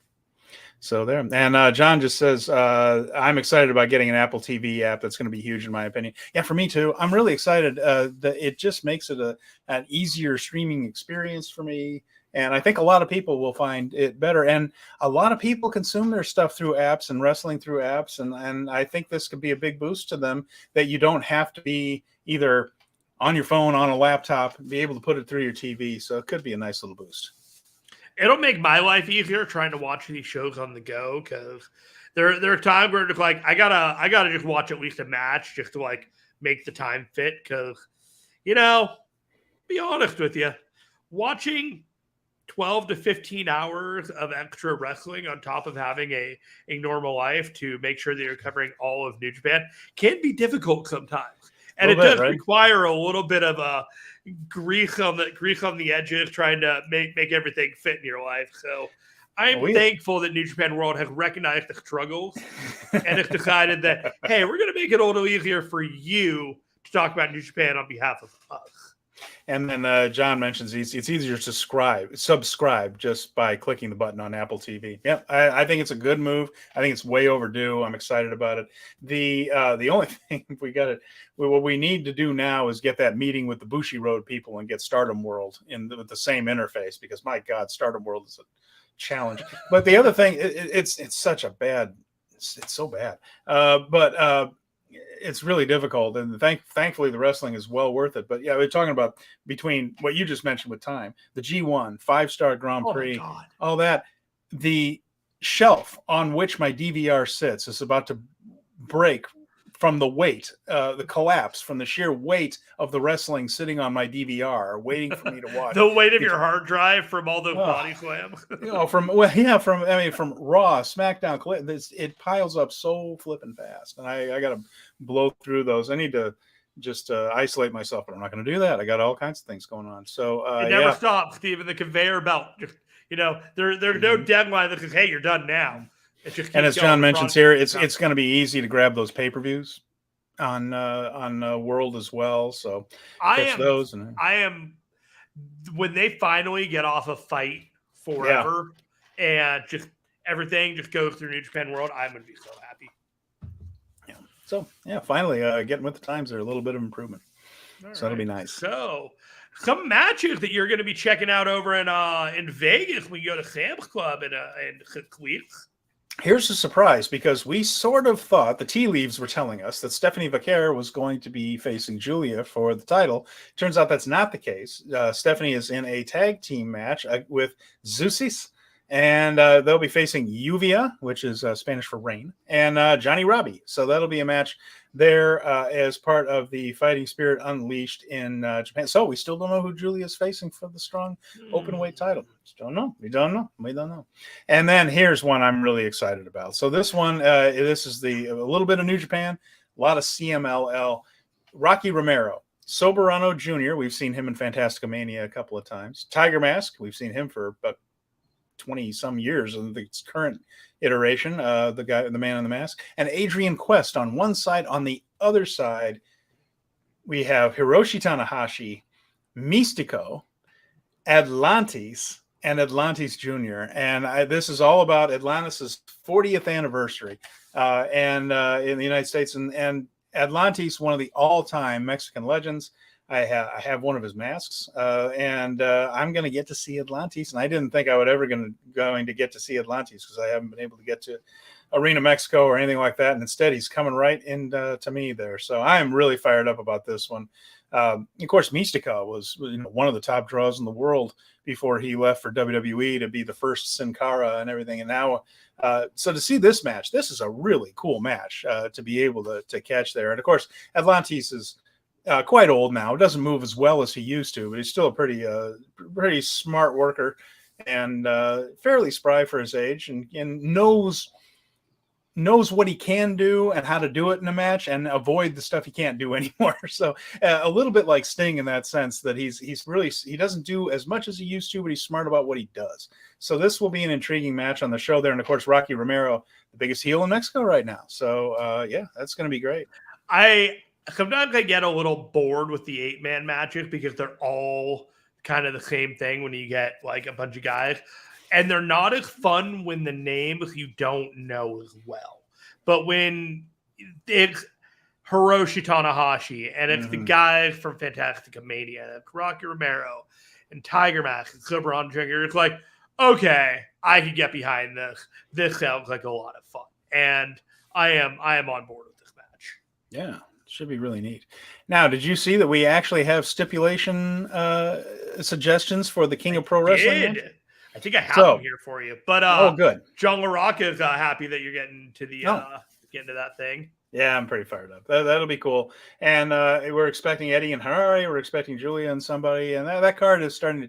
So there. And John just says, I'm excited about getting an Apple TV app. That's going to be huge in my opinion. Yeah, for me too. I'm really excited that it just makes it an easier streaming experience for me. And I think a lot of people will find it better. And a lot of people consume their stuff through apps and wrestling through apps. And I think this could be a big boost to them, that you don't have to be either on your phone, on a laptop, be able to put it through your TV. So it could be a nice little boost. It'll make my life easier trying to watch these shows on the go, because there are times where it's like I gotta just watch at least a match just to make the time fit. Because be honest with you, watching 12 to 15 hours of extra wrestling on top of having a normal life to make sure that you're covering all of New Japan can be difficult sometimes. And it does require a little bit of a grease on the edges, trying to make everything fit in your life. So I'm thankful that New Japan World has recognized the struggles and has decided that, hey, we're going to make it a little easier for you to talk about New Japan on behalf of us. And then John mentions it's easier to subscribe just by clicking the button on Apple TV. Yeah, I think it's a good move. I think it's way overdue. I'm excited about it. The only thing what we need to do now is get that meeting with the Bushiroad people and get Stardom World with the same interface, because my God, Stardom World is a challenge. But the other thing, it's such a bad, it's so bad. But it's really difficult, and thankfully the wrestling is well worth it. But yeah, we're talking about between what you just mentioned with time, the G1 5-star Grand Prix, all that, the shelf on which my DVR sits is about to break from the weight, the collapse from the sheer weight of the wrestling sitting on my DVR, waiting for me to watch. The weight of your hard drive from all those body slams. From Raw, SmackDown, it piles up so flipping fast, and I got to blow through those. I need to just isolate myself, but I'm not going to do that. I got all kinds of things going on. So it never stops, Steven. The conveyor belt. There's no deadline that says, "Hey, you're done now." And as John mentions here, it's going to be easy to grab those pay-per-views on World as well. So catch those. And I am, when they finally get off of Fight Forever and just everything just goes through New Japan World, I'm going to be so happy. Yeah. So finally getting with the times there, a little bit of improvement. So that'll be nice. So some matches that you're going to be checking out over in Vegas when you go to Sam's Club in weeks. Here's a surprise, because we sort of thought, the tea leaves were telling us, that Stephanie Vaquer was going to be facing Julia for the title. Turns out that's not the case. Stephanie is in a tag team match with Zeusis, and they'll be facing Lluvia, which is Spanish for rain, and Johnny Robbie. So that'll be a match there as part of the Fighting Spirit Unleashed in Japan. So we still don't know who Julia is facing for the Strong Openweight title. Just don't know. We don't know. And then here's one I'm really excited about. So this one, this is a little bit of New Japan, a lot of CMLL. Rocky Romero, Soberano Jr., we've seen him in Fantastica Mania a couple of times. Tiger Mask, we've seen him for about 20 some years in the current iteration, the man in the mask, and Adrian Quest on one side. On the other side, we have Hiroshi Tanahashi, Mystico, Atlantis, and Atlantis Jr. And this is all about Atlantis' 40th anniversary in the United States. And Atlantis, one of the all-time Mexican legends. I have one of his masks, and I'm going to get to see Atlantis. And I didn't think I would ever going to get to see Atlantis, because I haven't been able to get to Arena Mexico or anything like that. And instead, he's coming right into to me there. So I am really fired up about this one. Of course, Mystica was one of the top draws in the world before he left for WWE to be the first Sin Cara and everything. And now, so to see this match, this is a really cool match to be able to catch there. And of course, Atlantis is quite old now. Doesn't move as well as he used to, but he's still a pretty smart worker, and fairly spry for his age, and knows what he can do and how to do it in a match, and avoid the stuff he can't do anymore. So a little bit like Sting in that sense, that he doesn't do as much as he used to, but he's smart about what he does. So this will be an intriguing match on the show there. And of course, Rocky Romero, the biggest heel in Mexico right now. So yeah, that's going to be great. Sometimes I get a little bored with the 8-man matches, because they're all kind of the same thing when you get like a bunch of guys, and they're not as fun when the names you don't know as well. But when it's Hiroshi Tanahashi and it's the guys from Fantastica Mania, like Rocky Romero and Tiger Mask and Soberano Jr., it's like, okay, I can get behind this. This sounds like a lot of fun, and I am on board with this match. Yeah. Should be really neat. Now, did you see that we actually have stipulation suggestions for the King of Pro Wrestling? I think I have them here for you. But oh, good. John LaRocca is happy that you're getting to getting to that thing. Yeah, I'm pretty fired up. That'll be cool. And we're expecting Eddie and Harari. We're expecting Julia and somebody. And that card is starting to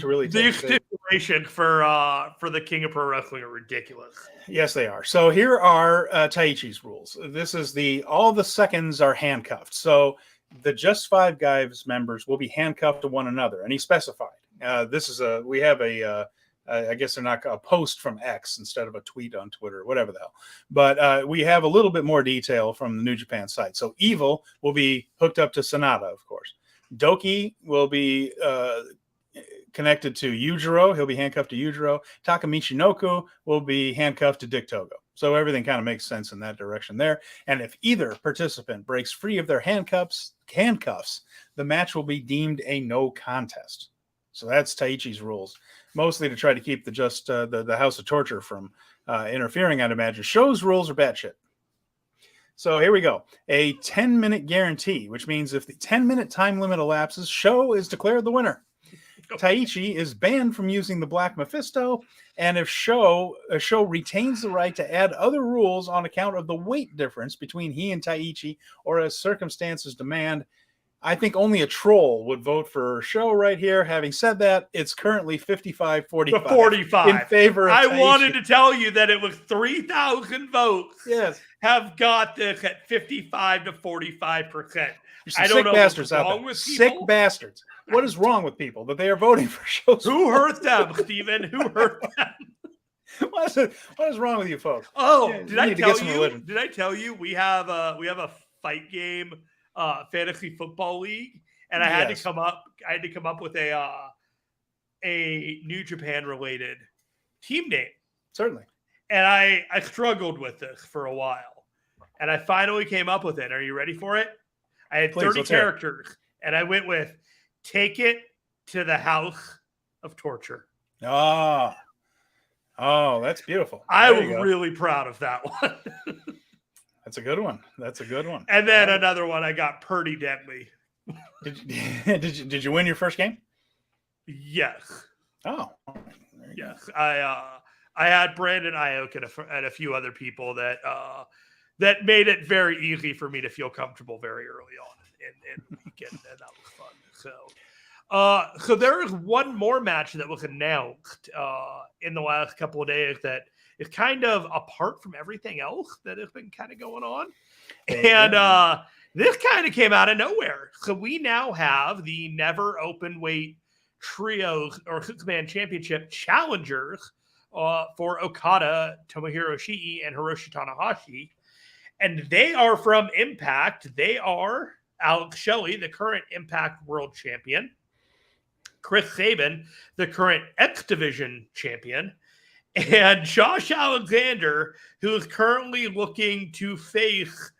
really take the stipulation for the King of Pro Wrestling are ridiculous. Yes, they are. So here are Taichi's rules. This is all the seconds are handcuffed. So the Just Five Guys members will be handcuffed to one another, and he specified. We have I guess they're not a post from X instead of a tweet on Twitter, whatever the hell. But we have a little bit more detail from the New Japan site. So Evil will be hooked up to SANADA, of course. Doki will be connected to Yujiro. He'll be handcuffed to Yujiro. Taka Michinoku will be handcuffed to Dick Togo. So everything kind of makes sense in that direction there. And if either participant breaks free of their handcuffs, the match will be deemed a no contest. So that's Taichi's rules, mostly to try to keep the House of Torture from interfering, I'd imagine. SHO's rules are batshit. So here we go. A 10-minute guarantee, which means if the 10-minute time limit elapses, SHO is declared the winner. Taichi is banned from using the Black Mephisto, and if SHO retains the right to add other rules on account of the weight difference between he and Taichi, or as circumstances demand. I think only a troll would vote for SHO right here. Having said that, it's currently 55-45. 45 in favor of Taichi. Wanted to tell you that it was 3,000 votes. Yes, have got this at 55 to 45%. I don't know what's wrong with people. Sick bastards. What is wrong with people that they are voting for SHO's? Who hurt them, Steven? Who hurt them? What is wrong with you folks? Oh, yeah, did I tell you we have a fight game fantasy football league, and I had to come up with a New Japan related team name. Certainly. And I struggled with this for a while, and I finally came up with it. Are you ready for it? I had 30 characters, and I went with take it to the house of torture. Oh, that's beautiful. I'm really proud of that one. That's a good one. That's a good one. And then another one I got pretty deadly. Did you win your first game? Yes. Oh, yes. I had Brandon Ioke and a few other people that that made it very easy for me to feel comfortable very early on in the weekend, and that was fun. So there is one more match that was announced in the last couple of days that is kind of apart from everything else that has been kind of going on. And this kind of came out of nowhere. So we now have the never Openweight trios or six-man championship challengers for Okada, Tomohiro Ishii, and Hiroshi Tanahashi. And they are from Impact. They are Alex Shelley, the current Impact World Champion, Chris Sabin, the current X Division champion, and Josh Alexander, who is currently looking to face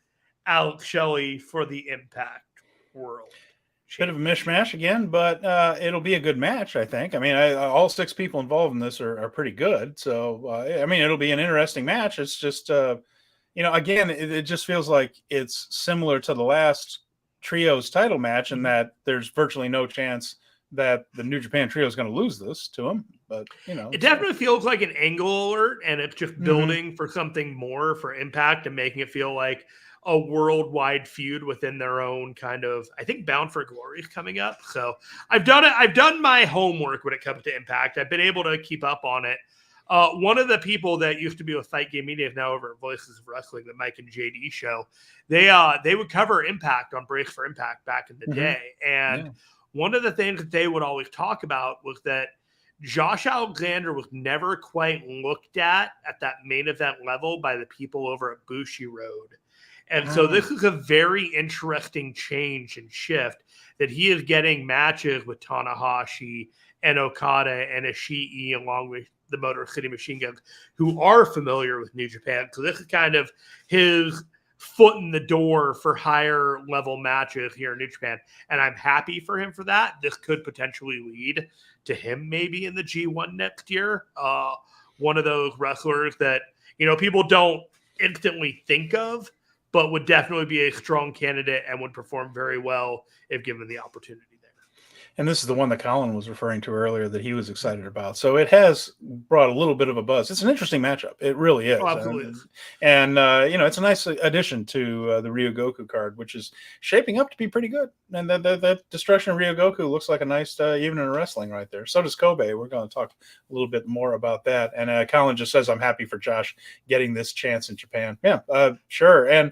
Alex Shelley for the Impact World. Bit of a mishmash again, but it'll be a good match, I think. I mean, all 6 people involved in this are pretty good. So, I mean, it'll be an interesting match. It's just, again, it just feels like it's similar to the last Trios title match in that there's virtually no chance that the New Japan Trio is going to lose this to him. But, it definitely feels like an angle alert, and it's just building for something more for Impact and making it feel like a worldwide feud within their own kind of, I think Bound for Glory is coming up. So I've done my homework when it comes to Impact. I've been able to keep up on it. One of the people that used to be with Fight Game Media is now over at Voices of Wrestling, the Mike and JD show. They would cover Impact on Breaks for Impact back in the day. And one of the things that they would always talk about was that Josh Alexander was never quite looked at that main event level by the people over at Bushi Road. And so this is a very interesting change and shift that he is getting matches with Tanahashi and Okada and Ishii along with the Motor City Machine Guns who are familiar with New Japan. So this is kind of his foot in the door for higher level matches here in New Japan. And I'm happy for him for that. This could potentially lead to him maybe in the G1 next year. One of those wrestlers that, people don't instantly think of, but would definitely be a strong candidate and would perform very well if given the opportunity there. And this is the one that Colin was referring to earlier that he was excited about. So it has brought a little bit of a buzz. It's an interesting matchup. It really is. Oh, absolutely. And it's a nice addition to the Ryogoku card, which is shaping up to be pretty good. And that Destruction of Ryogoku looks like a nice evening in wrestling right there. So does Kobe. We're going to talk a little bit more about that. And Colin just says, I'm happy for Josh getting this chance in Japan. Yeah, sure. And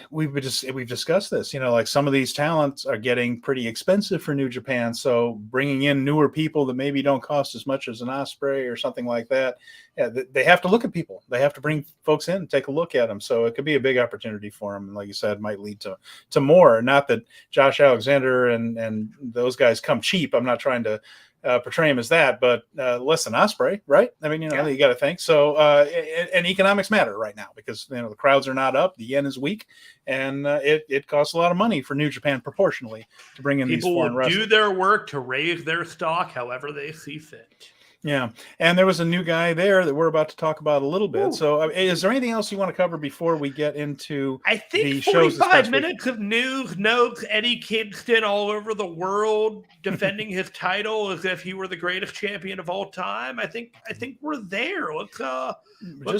we've discussed this, like some of these talents are getting pretty expensive for New Japan. So bringing in newer people that maybe don't cost as much as an Ospreay or something like that. Yeah, they have to look at people. They have to bring folks in and take a look at them. So it could be a big opportunity for them. And like you said, might lead to more. Not that Josh Alexander and those guys come cheap. I'm not trying to portray him as that, but less than Ospreay, right? I mean, you got to think. So, and economics matter right now because the crowds are not up, the yen is weak, and it costs a lot of money for New Japan proportionally to bring in people these foreign wrestlers. Do their work to raise their stock however they see fit. Yeah, and there was a new guy there that we're about to talk about a little bit. Ooh. So, is there anything else you want to cover before we get into? I think 45 minutes of news, notes. Eddie Kingston all over the world defending his title as if he were the greatest champion of all time. I think we're there. Let's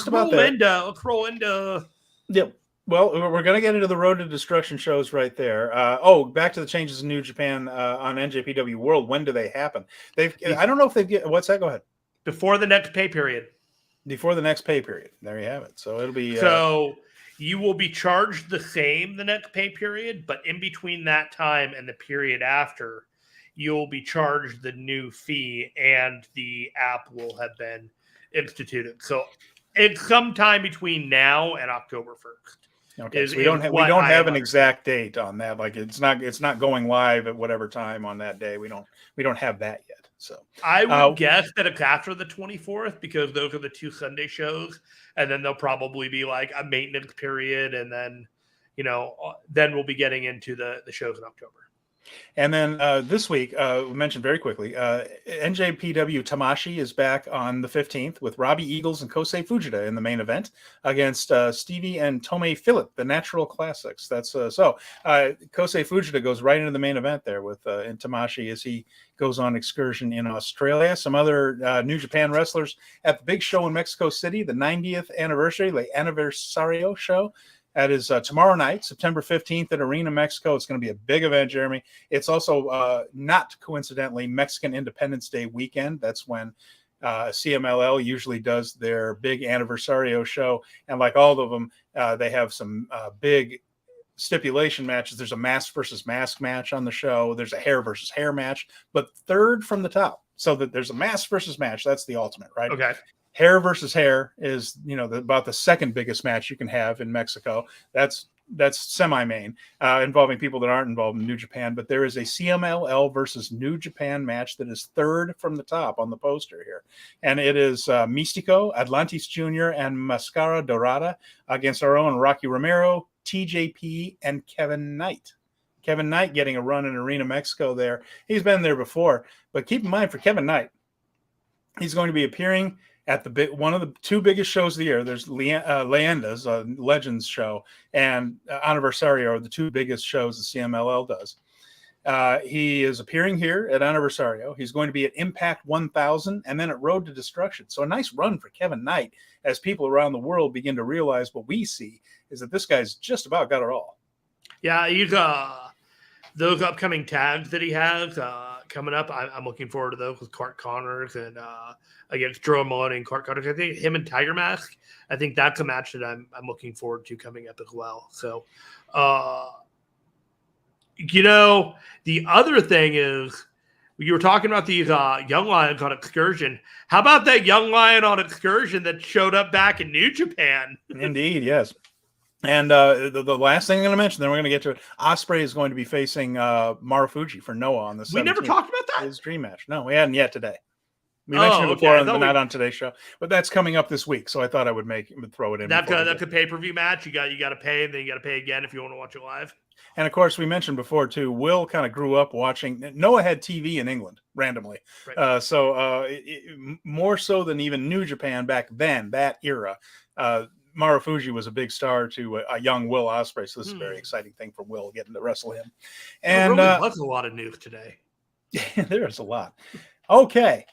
roll into. Yep. Well, we're going to get into the Road to Destruction shows right there. Back to the changes in New Japan on NJPW World. When do they happen? I don't know if they've what's that? Go ahead. Before the next pay period. Before the next pay period. There you have it. So it'll be. So you will be charged the same the next pay period, but in between that time and the period after, you'll be charged the new fee, and the app will have been instituted. So it's sometime between now and October 1st. Okay, so we don't have an exact date on that. Like it's not going live at whatever time on that day. We don't have that yet. So I would guess that it's after the 24th because those are the 2 Sunday shows, and then there'll probably be like a maintenance period, and then then we'll be getting into the shows in October. And then this week, we mentioned very quickly, NJPW Tamashii is back on the 15th with Robbie Eagles and Kosei Fujita in the main event against Stevie and Tomei Philip, the Natural Classics. That's Kosei Fujita goes right into the main event there with in Tamashii as he goes on excursion in Australia. Some other New Japan wrestlers at the big show in Mexico City, the 90th anniversary, the Aniversario show. That is tomorrow night, September 15th at Arena, Mexico. It's going to be a big event, Jeremy. It's also not coincidentally Mexican Independence Day weekend. That's when CMLL usually does their big Aniversario show. And like all of them, they have some big stipulation matches. There's a mask versus mask match on the show. There's a hair versus hair match, but third from the top. So that there's a mask versus match. That's the ultimate, right? Okay. Hair versus hair is, about the second biggest match you can have in Mexico. That's semi-main, involving people that aren't involved in New Japan. But there is a CMLL versus New Japan match that is third from the top on the poster here. And it is Místico, Atlantis Jr., and Mascara Dorada against our own Rocky Romero, TJP, and Kevin Knight. Kevin Knight getting a run in Arena Mexico there. He's been there before. But keep in mind, for Kevin Knight, he's going to be appearing at one of the two biggest shows of the year. There's Leyendas, Legends show, and Aniversario are the two biggest shows the CMLL does. He is appearing here at Aniversario. He's going to be at Impact 1000 and then at Road to Destruction. So a nice run for Kevin Knight as people around the world begin to realize what we see is that this guy's just about got it all. Yeah, he's those upcoming tags that he has coming up. I'm looking forward to those with Clark Connors and against Drew Maloney and Clark Connors. I think him and Tiger Mask. I think that's a match that I'm looking forward to coming up as well. So, the other thing is, you were talking about these young lions on excursion. How about that young lion on excursion that showed up back in New Japan? Indeed, yes. And the last thing I'm going to mention, then we're going to get to it. Ospreay is going to be facing Marufuji for NOAH on the 17th. We never talked about that? His dream match. No, we hadn't yet today. We mentioned it before, but not on today's show. But that's coming up this week, so I thought I would throw it in. That's a pay-per-view match. You got to pay, and then you got to pay again if you want to watch it live. And of course, we mentioned before too. Will kind of grew up watching. NOAH had TV in England randomly, right. More so than even New Japan back then. That era. Marufuji was a big star to a young Will Ospreay, so this is a very exciting thing for Will getting to wrestle him. And there really was a lot of news today. There's a lot. Okay,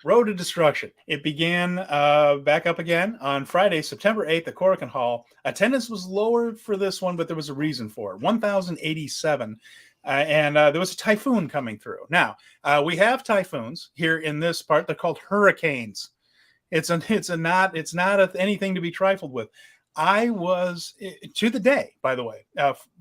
Road to Destruction. It began back up again on Friday, September 8th at Korakuen Hall. Attendance was lower for this one, but there was a reason for it. 1,087. And there was a typhoon coming through. Now, we have typhoons here in this part. They're called hurricanes. It's not anything to be trifled with. I was, to the day, by the way,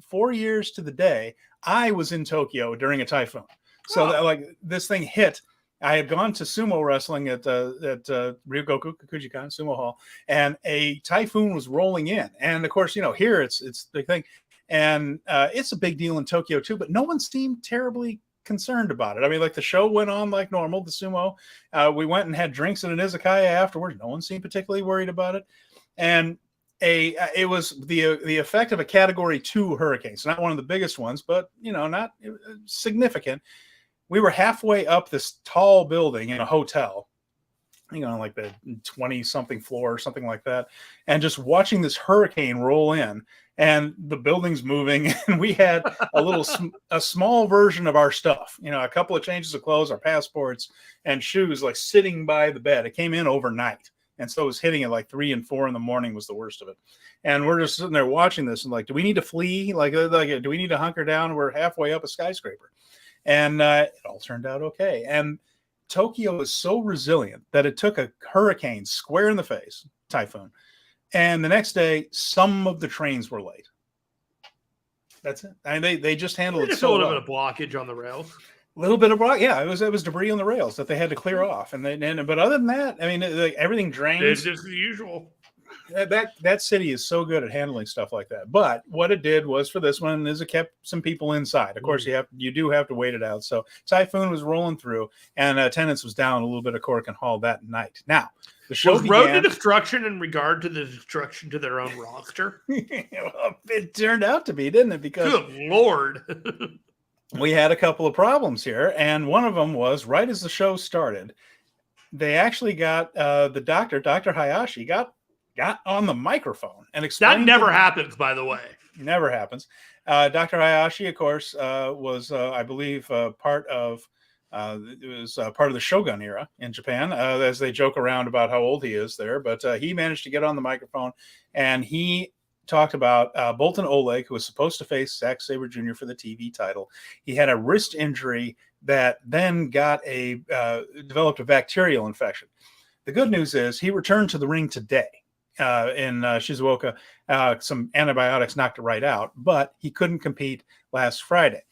4 years to the day, I was in Tokyo during a typhoon. So this thing hit. I had gone to sumo wrestling at Ryogoku Kukujikan Sumo Hall, and a typhoon was rolling in. And of course, here it's the thing, and it's a big deal in Tokyo too. But no one seemed terribly concerned about it. I mean, the show went on like normal, the sumo. We went and had drinks at an izakaya afterwards. No one seemed particularly worried about it. And it was the effect of a Category 2 hurricane. So not one of the biggest ones, but not significant. We were halfway up this tall building in a hotel, like the 20-something floor or something like that, and just watching this hurricane roll in. And the building's moving, and we had a small version of our stuff, a couple of changes of clothes, our passports, and shoes, sitting by the bed. It came in overnight, and so it was hitting at 3 and 4 in the morning was the worst of it. And we're just sitting there watching this, and do we need to flee? Do we need to hunker down? We're halfway up a skyscraper, and it all turned out okay. And Tokyo is so resilient that it took a hurricane square in the face, typhoon. And the next day, some of the trains were late. That's it. I mean, they just handled it so well. A little bit of blockage on the rails. A little bit of yeah. It was debris on the rails that they had to clear off. But other than that, I mean, everything drains. It's just the usual. That city is so good at handling stuff like that. But what it did was for this one is it kept some people inside. Of course, you do have to wait it out. So typhoon was rolling through, and attendance was down a little bit at Korakuen Hall that night. Now. The show was Road to Destruction in regard to the destruction to their own roster? Well, it turned out to be, didn't it? Because good Lord. we had a couple of problems here, and one of them was right as the show started, they actually got the doctor, Dr. Hayashi, got on the microphone and explained. That never happens, by the way. Never happens. Dr. Hayashi, of course, was I believe part of part of the Shogun era in Japan, as they joke around about how old he is there. But he managed to get on the microphone, and he talked about Boltin Oleg, who was supposed to face Zack Sabre Jr. for the TV title. He had a wrist injury that then developed a bacterial infection. The good news is he returned to the ring today in Shizuoka. Some antibiotics knocked it right out, but he couldn't compete last Friday.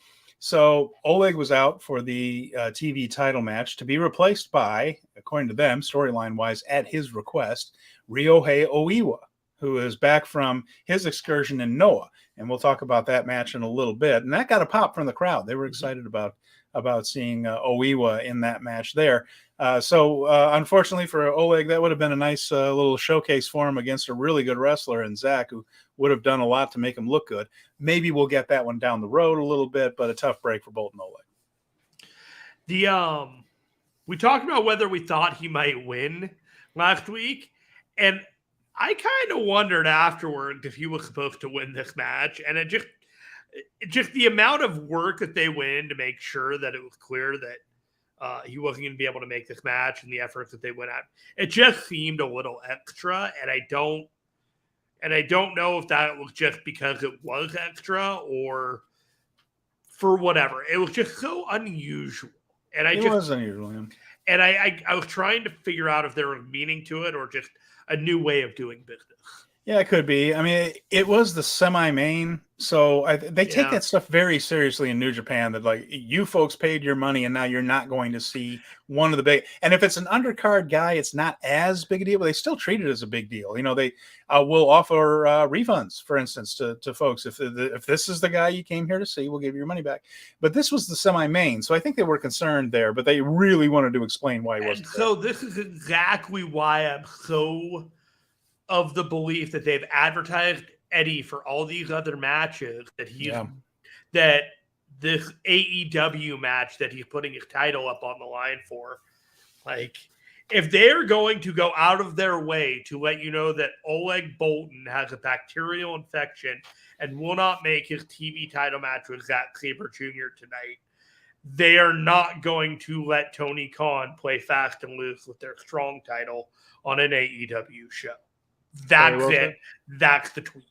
So Oleg was out for the TV title match to be replaced by, according to them, storyline-wise, at his request, Ryohei Oiwa, who is back from his excursion in NOAH. And we'll talk about that match in a little bit. And that got a pop from the crowd. They were excited about seeing Oiwa in that match there. So unfortunately for Oleg, that would have been a nice little showcase for him against a really good wrestler in Zach, who would have done a lot to make him look good. Maybe we'll get that one down the road a little bit, but a tough break for Boltin Oleg. We talked about whether we thought he might win last week, and I kind of wondered afterwards if he was supposed to win this match, and it just the amount of work that they went in to make sure that it was clear that he wasn't going to be able to make this match, and the efforts that they went at, it just seemed a little extra. And I don't know if that was just because it was extra or for whatever. It was just so unusual. And it was unusual. Yeah. And I was trying to figure out if there was meaning to it or just a new way of doing business. Yeah, it could be. I mean, it was the semi-main, so they take that stuff very seriously in New Japan, that like, you folks paid your money and now you're not going to see one of the big, and if it's an undercard guy, it's not as big a deal, but they still treat it as a big deal. You know, they will offer refunds, for instance, to folks. If this is the guy you came here to see, we'll give you your money back. But this was the semi-main, so I think they were concerned there, but they really wanted to explain why he wasn't there. So this is exactly why I'm so of the belief that they've advertised Eddie for all these other matches, that this AEW match that he's putting his title up on the line for. Like, if they're going to go out of their way to let you know that Oleg Boltin has a bacterial infection and will not make his TV title match with Zack Sabre Jr. tonight, they are not going to let Tony Khan play fast and loose with their Strong title on an AEW show. That's it. That's the tweet.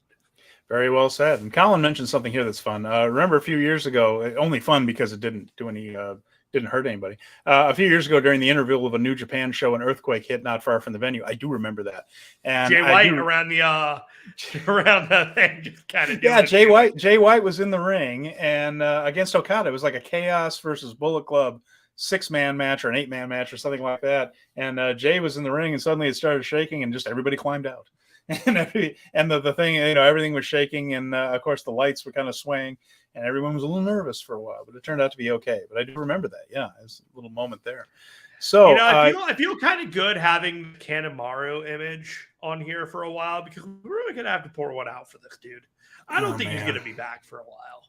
Very well said. And Colin mentioned something here that's fun. Remember a few years ago, only fun because it didn't hurt anybody. A few years ago, during the interval of a New Japan show, an earthquake hit not far from the venue. I do remember that. And Jay White around the thing, just kind of. Yeah, Jay White was in the ring, and against Okada, it was like a Chaos versus Bullet Club 6-man match or an 8-man match or something like that. And Jay was in the ring, and suddenly it started shaking, and just everybody climbed out. And the thing, everything was shaking, and of course the lights were kind of swaying, and everyone was a little nervous for a while, but it turned out to be okay. But I do remember that. Yeah, it was a little moment there. So I feel kind of good having the Kanemaru image on here for a while, because we're really gonna have to pour one out for this dude. I don't think he's gonna be back for a while.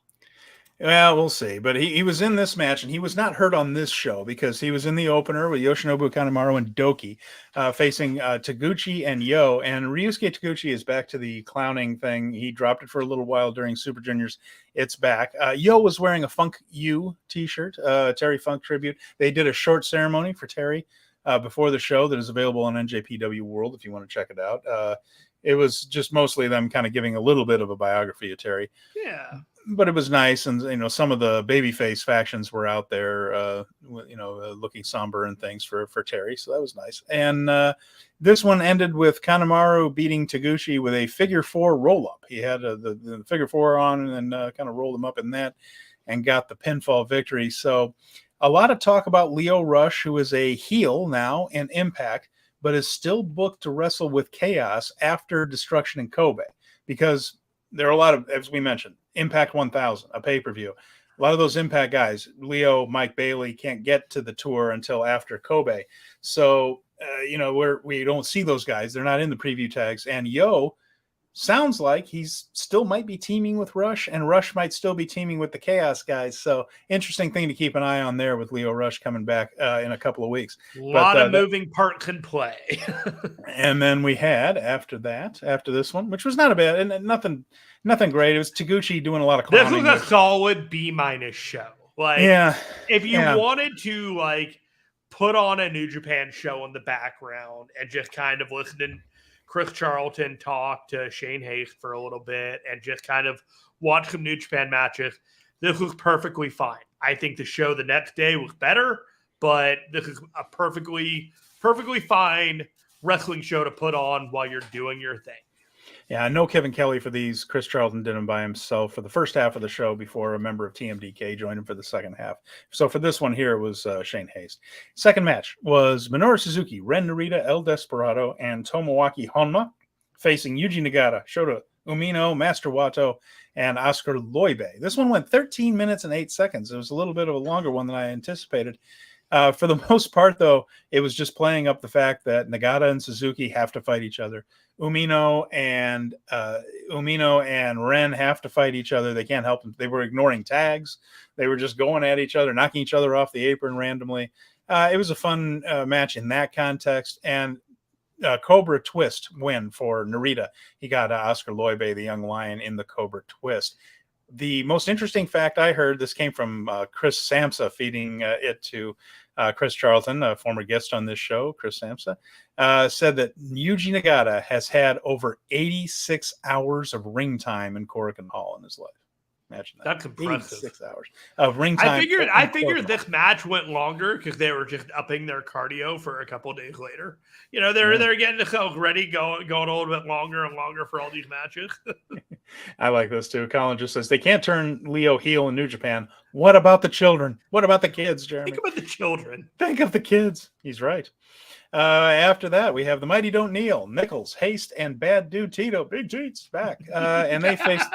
Well, we'll see. But he was in this match, and he was not hurt on this show because he was in the opener with Yoshinobu, Kanemaru, and Doki facing Taguchi and Yo. And Ryusuke Taguchi is back to the clowning thing. He dropped it for a little while during Super Juniors. It's back. Yo was wearing a Funk U t-shirt, Terry Funk tribute. They did a short ceremony for Terry before the show that is available on NJPW World if you want to check it out. It was just mostly them kind of giving a little bit of a biography of Terry. Yeah. But it was nice, and some of the babyface factions were out there, looking somber and things for Terry, so that was nice. And this one ended with Kanemaru beating Taguchi with a figure 4 roll up. He had the figure 4 on and kind of rolled him up in that, and got the pinfall victory. So a lot of talk about Leo Rush, who is a heel now in Impact, but is still booked to wrestle with Chaos after Destruction in Kobe, because there are a lot of, as we mentioned, Impact 1000, a pay-per-view. A lot of those Impact guys, Leo, Mike Bailey, can't get to the tour until after Kobe. So, we don't see those guys. They're not in the preview tags. And Yo sounds like he's still might be teaming with Rush, and Rush might still be teaming with the Chaos guys. So interesting thing to keep an eye on there with Lio Rush coming back in a couple of weeks. A lot of moving parts in play. And then we had after this one, which was not a bad and nothing great. It was Taguchi doing a lot of clowning. This was a solid B- show. Like, yeah, if you wanted to like put on a New Japan show in the background and just kind of listen to Chris Charlton talk to Shane Hayes for a little bit and just kind of watch some New Japan matches, this was perfectly fine. I think the show the next day was better, but this is a perfectly fine wrestling show to put on while you're doing your thing. Yeah, no Kevin Kelly for these. Chris Charlton did them by himself for the first half of the show before a member of TMDK joined him for the second half. So for this one here, it was Shane Hayes. Second match was Minoru Suzuki, Ren Narita, El Desperado, and Tomoaki Honma facing Yuji Nagata, Shota Umino, Master Wato, and Oscar Loibe. This one went 13 minutes and 8 seconds. It was a little bit of a longer one than I anticipated. For the most part, though, it was just playing up the fact that Nagata and Suzuki have to fight each other. Umino and Ren have to fight each other. They can't help them. They were ignoring tags. They were just going at each other, knocking each other off the apron randomly. It was a fun match in that context. And Cobra Twist win for Narita. He got Oscar Loibe, the young lion, in the Cobra Twist. The most interesting fact I heard, this came from Chris Samsa feeding it to Chris Charlton, a former guest on this show. Chris Samsa said that Yuji Nagata has had over 86 hours of ring time in Korakuen Hall in his life. Imagine that. That's impressive. 86 hours of ring time. I figured this match went longer because they were just upping their cardio for a couple days later. You know, they're getting themselves ready, going a little bit longer and longer for all these matches. I like this too. Colin just says they can't turn Leo heel in New Japan. What about the children? What about the kids, Jeremy? Think about the children. Think of the kids. He's right. After that, we have the Mighty Don't Kneel, Nichols, Haste, and Bad Dude Tito. Big Cheats back. And they faced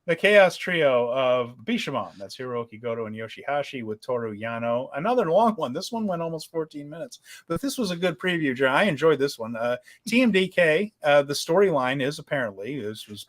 the Chaos Trio of Bishamon. That's Hiroki Goto and Yoshihashi with Toru Yano. Another long one. This one went almost 14 minutes. But this was a good preview, Jerry. I enjoyed this one. TMDK, the storyline is apparently, this was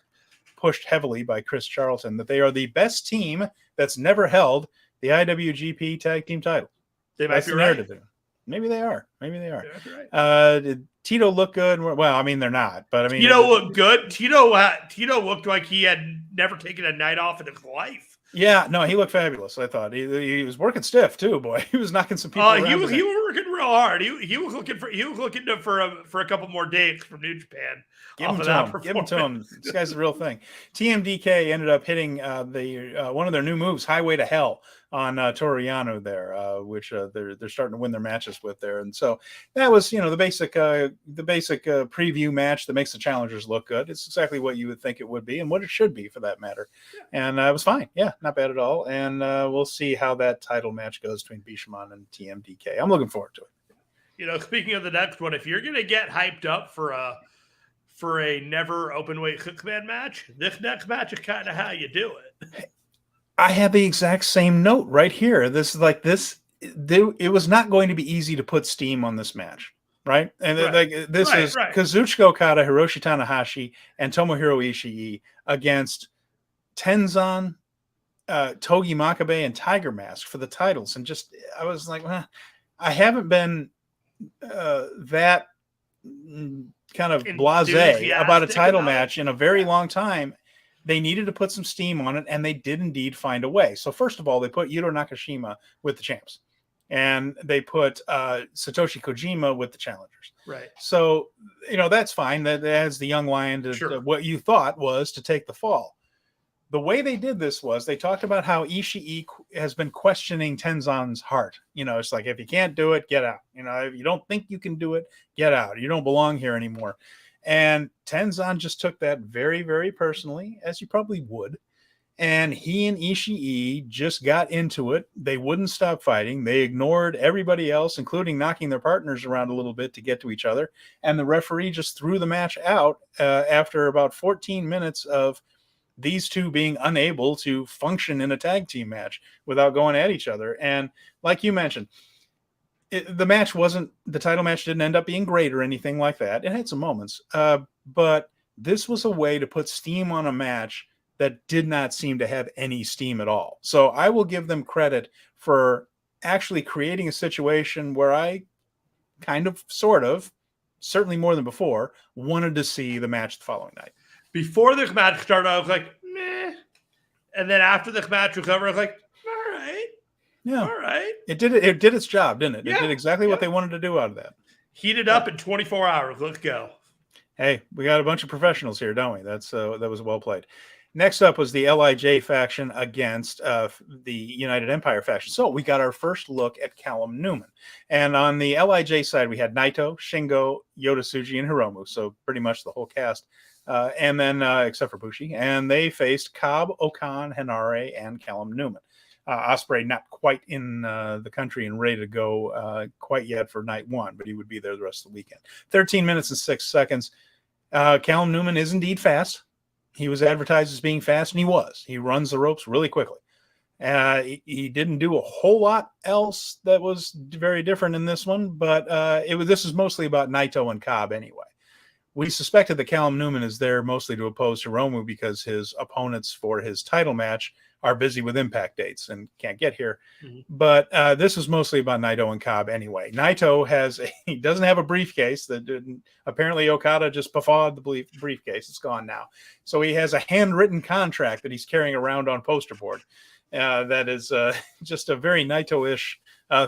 pushed heavily by Chris Charlton, that they are the best team that's never held the IWGP Tag Team title. That's the narrative. Right. Maybe they are. Right. Did Tito look good? Well, I mean, they're not. But I mean, Tito looked good. Tito looked like he had never taken a night off in his life. Yeah, no, he looked fabulous. I thought he was working stiff too. Boy, he was knocking some people. He was working real hard. He was looking for a couple more days from New Japan. Give him to him. This guy's the real thing. TMDK ended up hitting one of their new moves, Highway to Hell, on Toru Yano there, which they're starting to win their matches with there. And so that was, the basic preview match that makes the challengers look good. It's exactly what you would think it would be and what it should be for that matter. Yeah. And it was fine. Yeah, not bad at all. And we'll see how that title match goes between Bishamon and TMDK. I'm looking forward to it. Speaking of the next one, if you're going to get hyped up for a never openweight 6-man match, this next match is kind of how you do it. I have the exact same note right here. This is like this. It was not going to be easy to put steam on this match, right? And this is Kazuchika Okada, Hiroshi Tanahashi, and Tomohiro Ishii against Tenzan, Togi Makabe, and Tiger Mask for the titles. And just, I was like, I haven't been that kind of blasé about a title match in a very long time. They needed to put some steam on it, and they did indeed find a way. So first of all, they put Yuto Nakashima with the champs, and they put Satoshi Kojima with the challengers. Right. So, that's fine. That adds the young lion to what you thought was to take the fall. The way they did this was they talked about how Ishii has been questioning Tenzan's heart. It's like, if you can't do it, get out. If you don't think you can do it, get out. You don't belong here anymore. And Tenzan just took that very, very personally, as you probably would. And he and Ishii just got into it. They wouldn't stop fighting. They ignored everybody else, including knocking their partners around a little bit to get to each other. And the referee just threw the match out after about 14 minutes of these two being unable to function in a tag team match without going at each other. And like you mentioned, the title match didn't end up being great or anything like that. It had some moments, but this was a way to put steam on a match that did not seem to have any steam at all. So I will give them credit for actually creating a situation where I kind of, sort of, certainly more than before, wanted to see the match the following night. Before this match started, I was like, meh. And then after this match was over, I was like, all right. Yeah. All right. It did its job, didn't it? Yeah. It did exactly what they wanted to do out of that. Heated up in 24 hours. Let's go. Hey, we got a bunch of professionals here, don't we? That was well played. Next up was the LIJ faction against the United Empire faction. So we got our first look at Callum Newman. And on the LIJ side, we had Naito, Shingo, Yoda-Tsuji, and Hiromu. So pretty much the whole cast. And then, except for Bushi. And they faced Cobb, Okan, Henare, and Callum Newman. Ospreay not quite in the country and ready to go quite yet for night one, but he would be there the rest of the weekend. 13 minutes and 6 seconds. Callum Newman is indeed fast. He was advertised as being fast, and he was. He runs the ropes really quickly. He didn't do a whole lot else that was very different in this one, but this is mostly about Naito and Cobb anyway. We suspected that Callum Newman is there mostly to oppose Hiromu because his opponents for his title match are busy with Impact dates and can't get here. Mm-hmm. But this is mostly about Naito and Cobb anyway. Naito he doesn't have a briefcase. Apparently Okada just buffawed the briefcase. It's gone now. So he has a handwritten contract that he's carrying around on poster board. That is just a very Naito-ish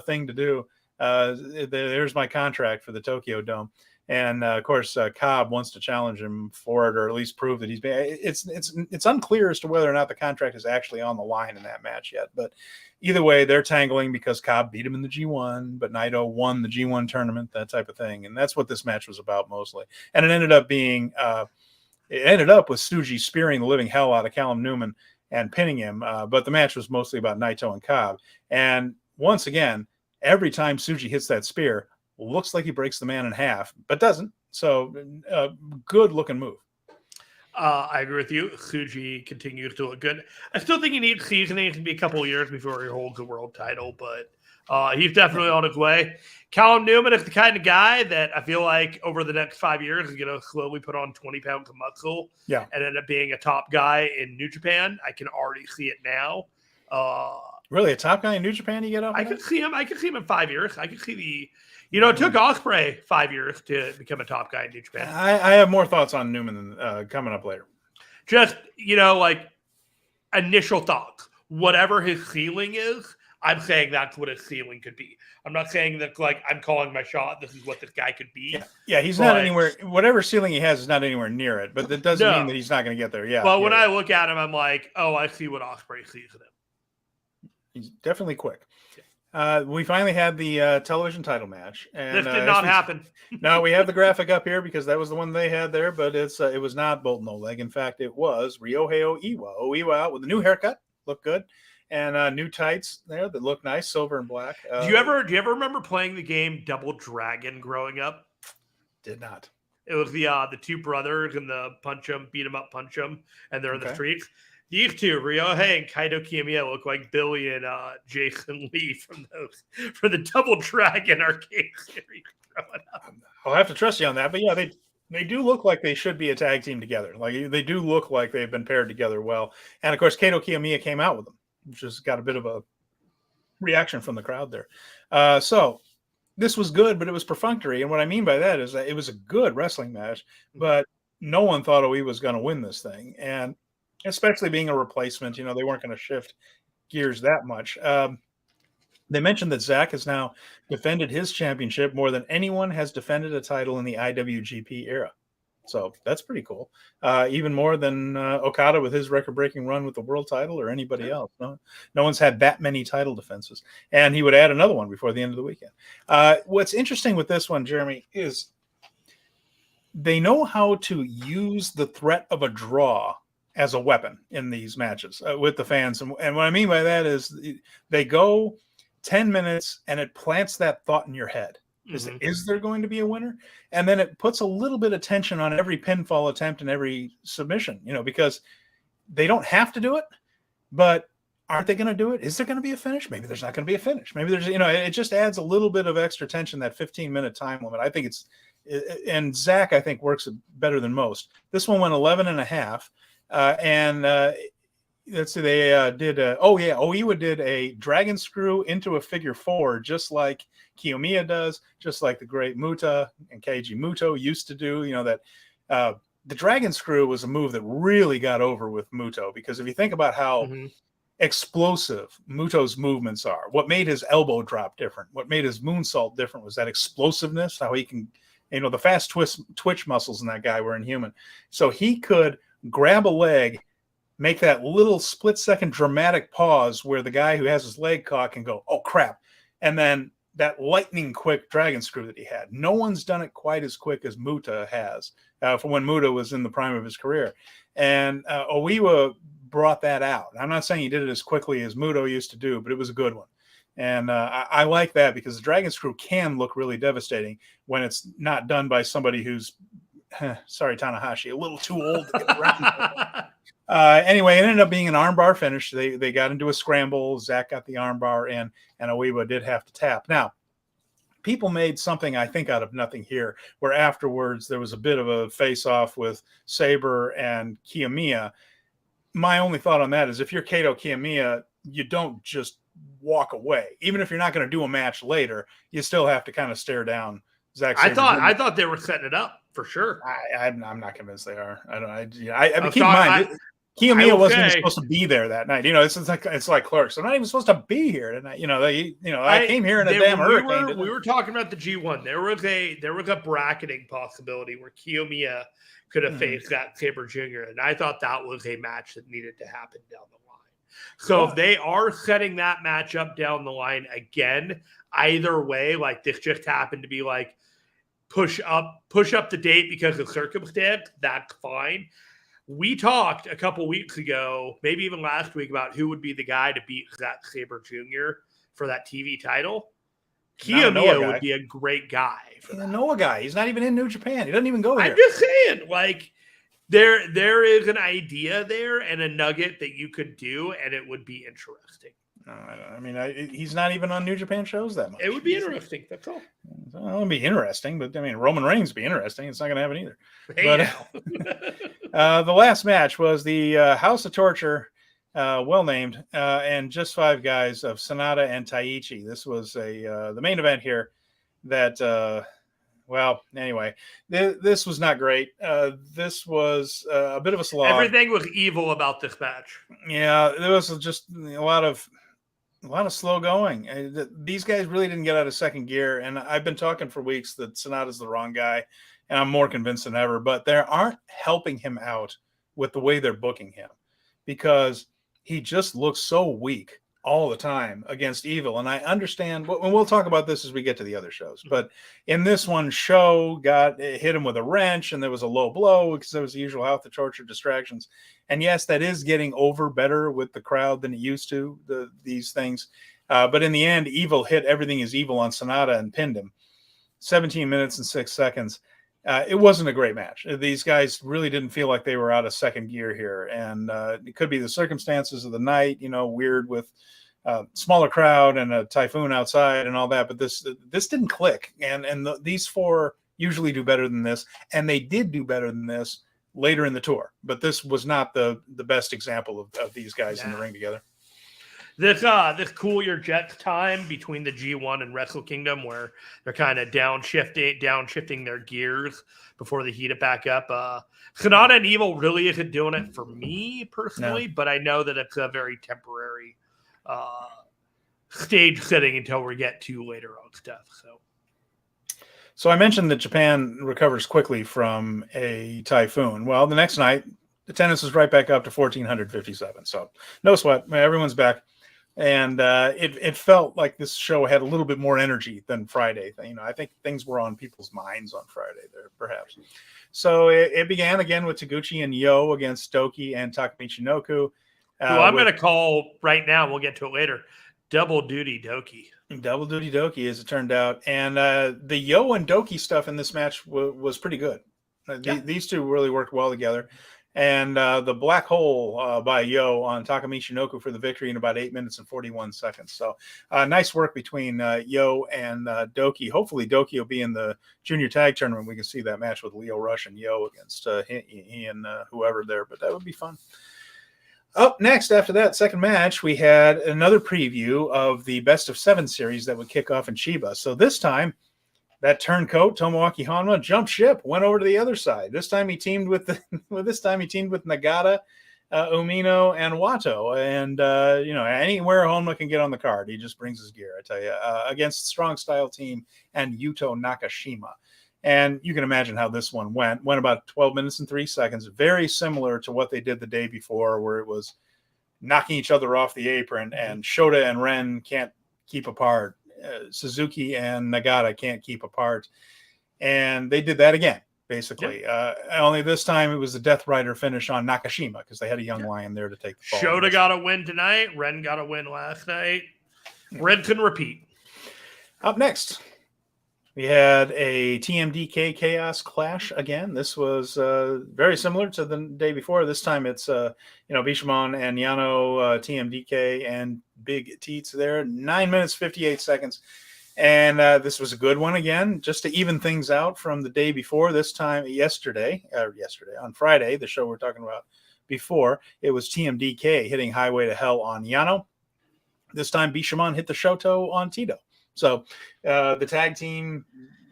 thing to do. There's my contract for the Tokyo Dome. And of course, Cobb wants to challenge him for it, or at least prove that he's been. It's unclear as to whether or not the contract is actually on the line in that match yet. But either way, they're tangling because Cobb beat him in the G1, but Naito won the G1 tournament, that type of thing. And that's what this match was about mostly. And it ended up being, with Tsuji spearing the living hell out of Callum Newman and pinning him. But the match was mostly about Naito and Cobb. And once again, every time Tsuji hits that spear, looks like he breaks the man in half, but doesn't. So, good looking move. I agree with you. Tsuji continues to look good. I still think he needs seasoning. It can be a couple of years before he holds the world title, but he's definitely on his way. Callum Newman is the kind of guy that I feel like over the next 5 years is going to slowly put on 20 pounds of muscle and end up being a top guy in New Japan. I can already see it now. Really, a top guy in New Japan you get up? I could see him in 5 years. I could see it took Ospreay 5 years to become a top guy in New Japan. I have more thoughts on Newman coming up later. Just, initial thoughts. Whatever his ceiling is, I'm saying that's what his ceiling could be. I'm not saying that, I'm calling my shot. This is what this guy could be. Yeah, he's not anywhere. Whatever ceiling he has is not anywhere near it, but that doesn't mean that he's not going to get there. Yeah. Well, when I look at him, I'm like, oh, I see what Ospreay sees in him. He's definitely quick. We finally had the television title match. And, this did not happen. No, we have the graphic up here because that was the one they had there, but it was not Boltin Oleg. In fact, it was Ryohei Oiwa. Oiwa out with a new haircut, looked good, and new tights there that look nice, silver and black. Do you ever remember playing the game Double Dragon growing up? Did not. It was the two brothers and the beat 'em up, punch 'em, and they're in the streets. These two, Ryohei and Kaito Kiyomiya, look like Billy and Jason Lee from the Double Dragon arcade series growing up. I'll have to trust you on that, but yeah, they do look like they should be a tag team together. Like they do look like they've been paired together well. And of course, Kaito Kiyomiya came out with them, which has got a bit of a reaction from the crowd there. So this was good, but it was perfunctory. And what I mean by that is that it was a good wrestling match, but no one thought Oiwa was going to win this thing. And especially being a replacement, they weren't going to shift gears that much. They mentioned that Zach has now defended his championship more than anyone has defended a title in the IWGP era. So that's pretty cool. Even more than Okada with his record-breaking run with the world title or anybody else. No one's had that many title defenses. And he would add another one before the end of the weekend. What's interesting with this one, Jeremy, is they know how to use the threat of a draw as a weapon in these matches with the fans. And what I mean by that is they go 10 minutes and it plants that thought in your head. Is there going to be a winner? And then it puts a little bit of tension on every pinfall attempt and every submission, because they don't have to do it, but aren't they going to do it? Is there going to be a finish? Maybe there's not going to be a finish. Maybe there's, it just adds a little bit of extra tension, that 15-minute time limit. I think and Zach, I think, works better than most. This one went 11.5. Let's see, they did Oiwa did a dragon screw into a figure 4, just like Kiyomiya does, just like the great Muta and Keiji Muto used to do. That the dragon screw was a move that really got over with Muto, because if you think about how explosive Muto's movements are, what made his elbow drop different, what made his moonsault different, was that explosiveness, how he can, the fast twitch muscles in that guy were inhuman. So he could grab a leg, make that little split-second dramatic pause where the guy who has his leg caught can go, oh, crap. And then that lightning-quick dragon screw that he had. No one's done it quite as quick as Muta has from when Muta was in the prime of his career. And Oiwa brought that out. I'm not saying he did it as quickly as Muto used to do, but it was a good one. And I like that, because the dragon screw can look really devastating when it's not done by somebody who's, sorry, Tanahashi, a little too old to get around. Anyway, it ended up being an armbar finish. They got into a scramble. Zach got the armbar in, and Oiwa did have to tap. Now, people made something, I think, out of nothing here, where afterwards there was a bit of a face-off with Sabre and Kiyomiya. My only thought on that is, if you're Kato Kiyomiya, you don't just walk away. Even if you're not going to do a match later, you still have to kind of stare down Zack Sabre. I thought they were setting it up for sure. I'm not convinced they are. I mean, keep in mind, Kiyomiya wasn't even supposed to be there that night. It's like Clerks. I'm not even supposed to be here tonight. I came here in a damn hurricane. We were talking about the G1. There was a bracketing possibility where Kiyomiya could have faced Zack Sabre Jr., and I thought that was a match that needed to happen down the line. So if they are setting that match up down the line again, either way, like this just happened to be like push up the date because of circumstance, that's fine. We talked a couple weeks ago, maybe even last week, about who would be the guy to beat Zack Sabre Jr. for that TV title. Kiyomiya would be a great guy. He's a NOAH guy. He's not even in New Japan. He doesn't even go here. I'm just saying, like, there is an idea there and a nugget that you could do, and it would be interesting. I mean, he's not even on New Japan shows that much. It would be interesting. That's all. It would be interesting, but I mean, Roman Reigns would be interesting. It's not going to happen either. But the last match was the House of Torture, well named, and just 5 guys of SANADA and Taichi. This was the main event here. That well, anyway, this was not great. This was a bit of a slog. Everything was evil about this match. Yeah, there was just a lot of slow going. These guys really didn't get out of second gear, and I've been talking for weeks that Sonata's the wrong guy, and I'm more convinced than ever. But they aren't helping him out with the way they're booking him, because he just looks so weak all the time against Evil. And I understand, and we'll talk about this as we get to the other shows, but in this one, SHO hit him with a wrench, and there was a low blow because there was the usual House of Torture distractions. And yes, that is getting over better with the crowd than it used to, these things. But in the end, Evil hit Everything is Evil on SANADA and pinned him. 17 minutes and 6 seconds. It wasn't a great match. These guys really didn't feel like they were out of second gear here. And it could be the circumstances of the night, weird with smaller crowd and a typhoon outside and all that. But this didn't click. And these 4 usually do better than this. And they did do better than this later in the tour. But this was not the best example of these guys in the ring together. This Cool Your Jets time between the G1 and Wrestle Kingdom, where they're kind of downshifting their gears before they heat it back up. SANADA and Evil really isn't doing it for me personally, but I know that it's a very temporary stage setting until we get to later on stuff. So I mentioned that Japan recovers quickly from a typhoon. Well, the next night, attendance is right back up to 1,457. So no sweat. Everyone's back. And it felt like this show had a little bit more energy than Friday. I think things were on people's minds on Friday there, perhaps. So it began again with Taguchi and Yo against Doki and Takamichi Noku. Who I'm going to call right now, we'll get to it later, Double Duty Doki. Double Duty Doki, as it turned out. And the Yo and Doki stuff in this match was pretty good. These two really worked well together. And the Black Hole by Yo on Takamichi Noku for the victory in about 8 minutes and 41 seconds. So nice work between Yo and Doki. Hopefully Doki will be in the junior tag tournament. We can see that match with Leo Rush and Yo against he and whoever there, but that would be fun. Up next, after that second match, we had another preview of the best of 7 series that would kick off in Chiba. So this time, that turncoat Tomoaki Honma jumped ship, went over to the other side. This time he teamed with Nagata, Umino, and Wato. And anywhere Honma can get on the card, he just brings his gear. I tell you, against Strong Style Team and Yuto Nakashima. And you can imagine how this one went. Went about 12 minutes and 3 seconds, very similar to what they did the day before, where it was knocking each other off the apron, and Shota and Ren can't keep apart. Suzuki and Nagata can't keep apart, and they did that again basically. Only this time it was a Death Rider finish on Nakashima because they had a young lion there to take the fall. Shota got a win tonight. Ren got a win last night. Ren can repeat. Up next, we had a TMDK Chaos Clash again. This was very similar to the day before. This time it's Bishamon and Yano, TMDK and Big Teats there. 9 minutes 58 seconds, and this was a good one again, just to even things out from the day before. This time yesterday on Friday, the show we're talking about before, it was TMDK hitting Highway to Hell on Yano. This time Bishamon hit the Shoto on Tito. So the tag team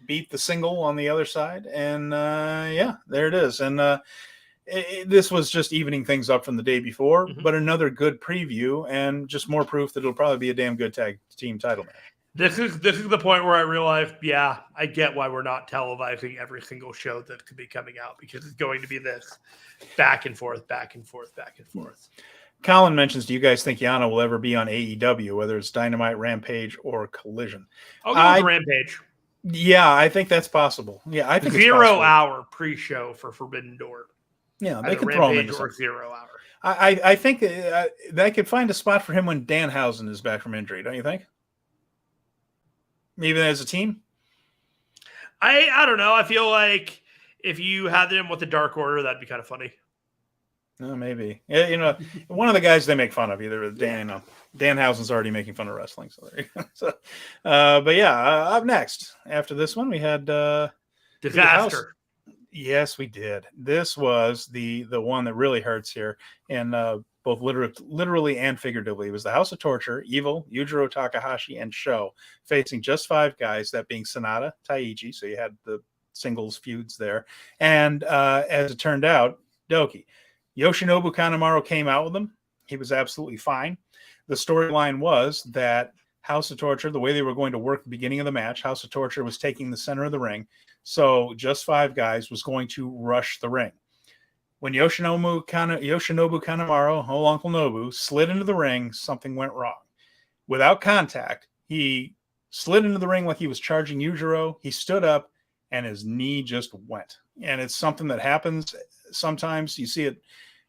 beat the single on the other side, and there it is. And this was just evening things up from the day before, but another good preview and just more proof that it'll probably be a damn good tag team title match. This is the point where I realized, I get why we're not televising every single show that could be coming out, because it's going to be this back and forth, back and forth, back and forth. Colin mentions, do you guys think Yano will ever be on AEW, whether it's Dynamite, Rampage, or Collision? I'll go with Rampage. Yeah, I think that's possible. Yeah, I think 0 hour pre-show for Forbidden Door. Yeah, they can throw him into or 0 hour. I think they could find a spot for him when Danhausen is back from injury, don't you think? Even as a team? I don't know. I feel like if you had them with the Dark Order, that'd be kind of funny. Maybe. Yeah, one of the guys they make fun of, either Dan. Danhausen's already making fun of wrestling, so there you go. So, but yeah, up next after this one, we had Disaster. Yes, we did. This was the one that really hurts here, and both literally and figuratively. It was the House of Torture, Evil, Yujiro Takahashi, and SHO facing just 5 guys, that being SANADA, Taichi. So you had the singles feuds there, and as it turned out, Doki. Yoshinobu Kanemaru came out with them. He was absolutely fine. The storyline was that House of Torture, the way they were going to work the beginning of the match, House of Torture was taking the center of the ring. So just 5 guys was going to rush the ring. When Yoshinobu Kanemaru, old Uncle Nobu, slid into the ring, something went wrong. Without contact, he slid into the ring like he was charging Yujiro. He stood up, and his knee just went. And it's something that happens sometimes. You see it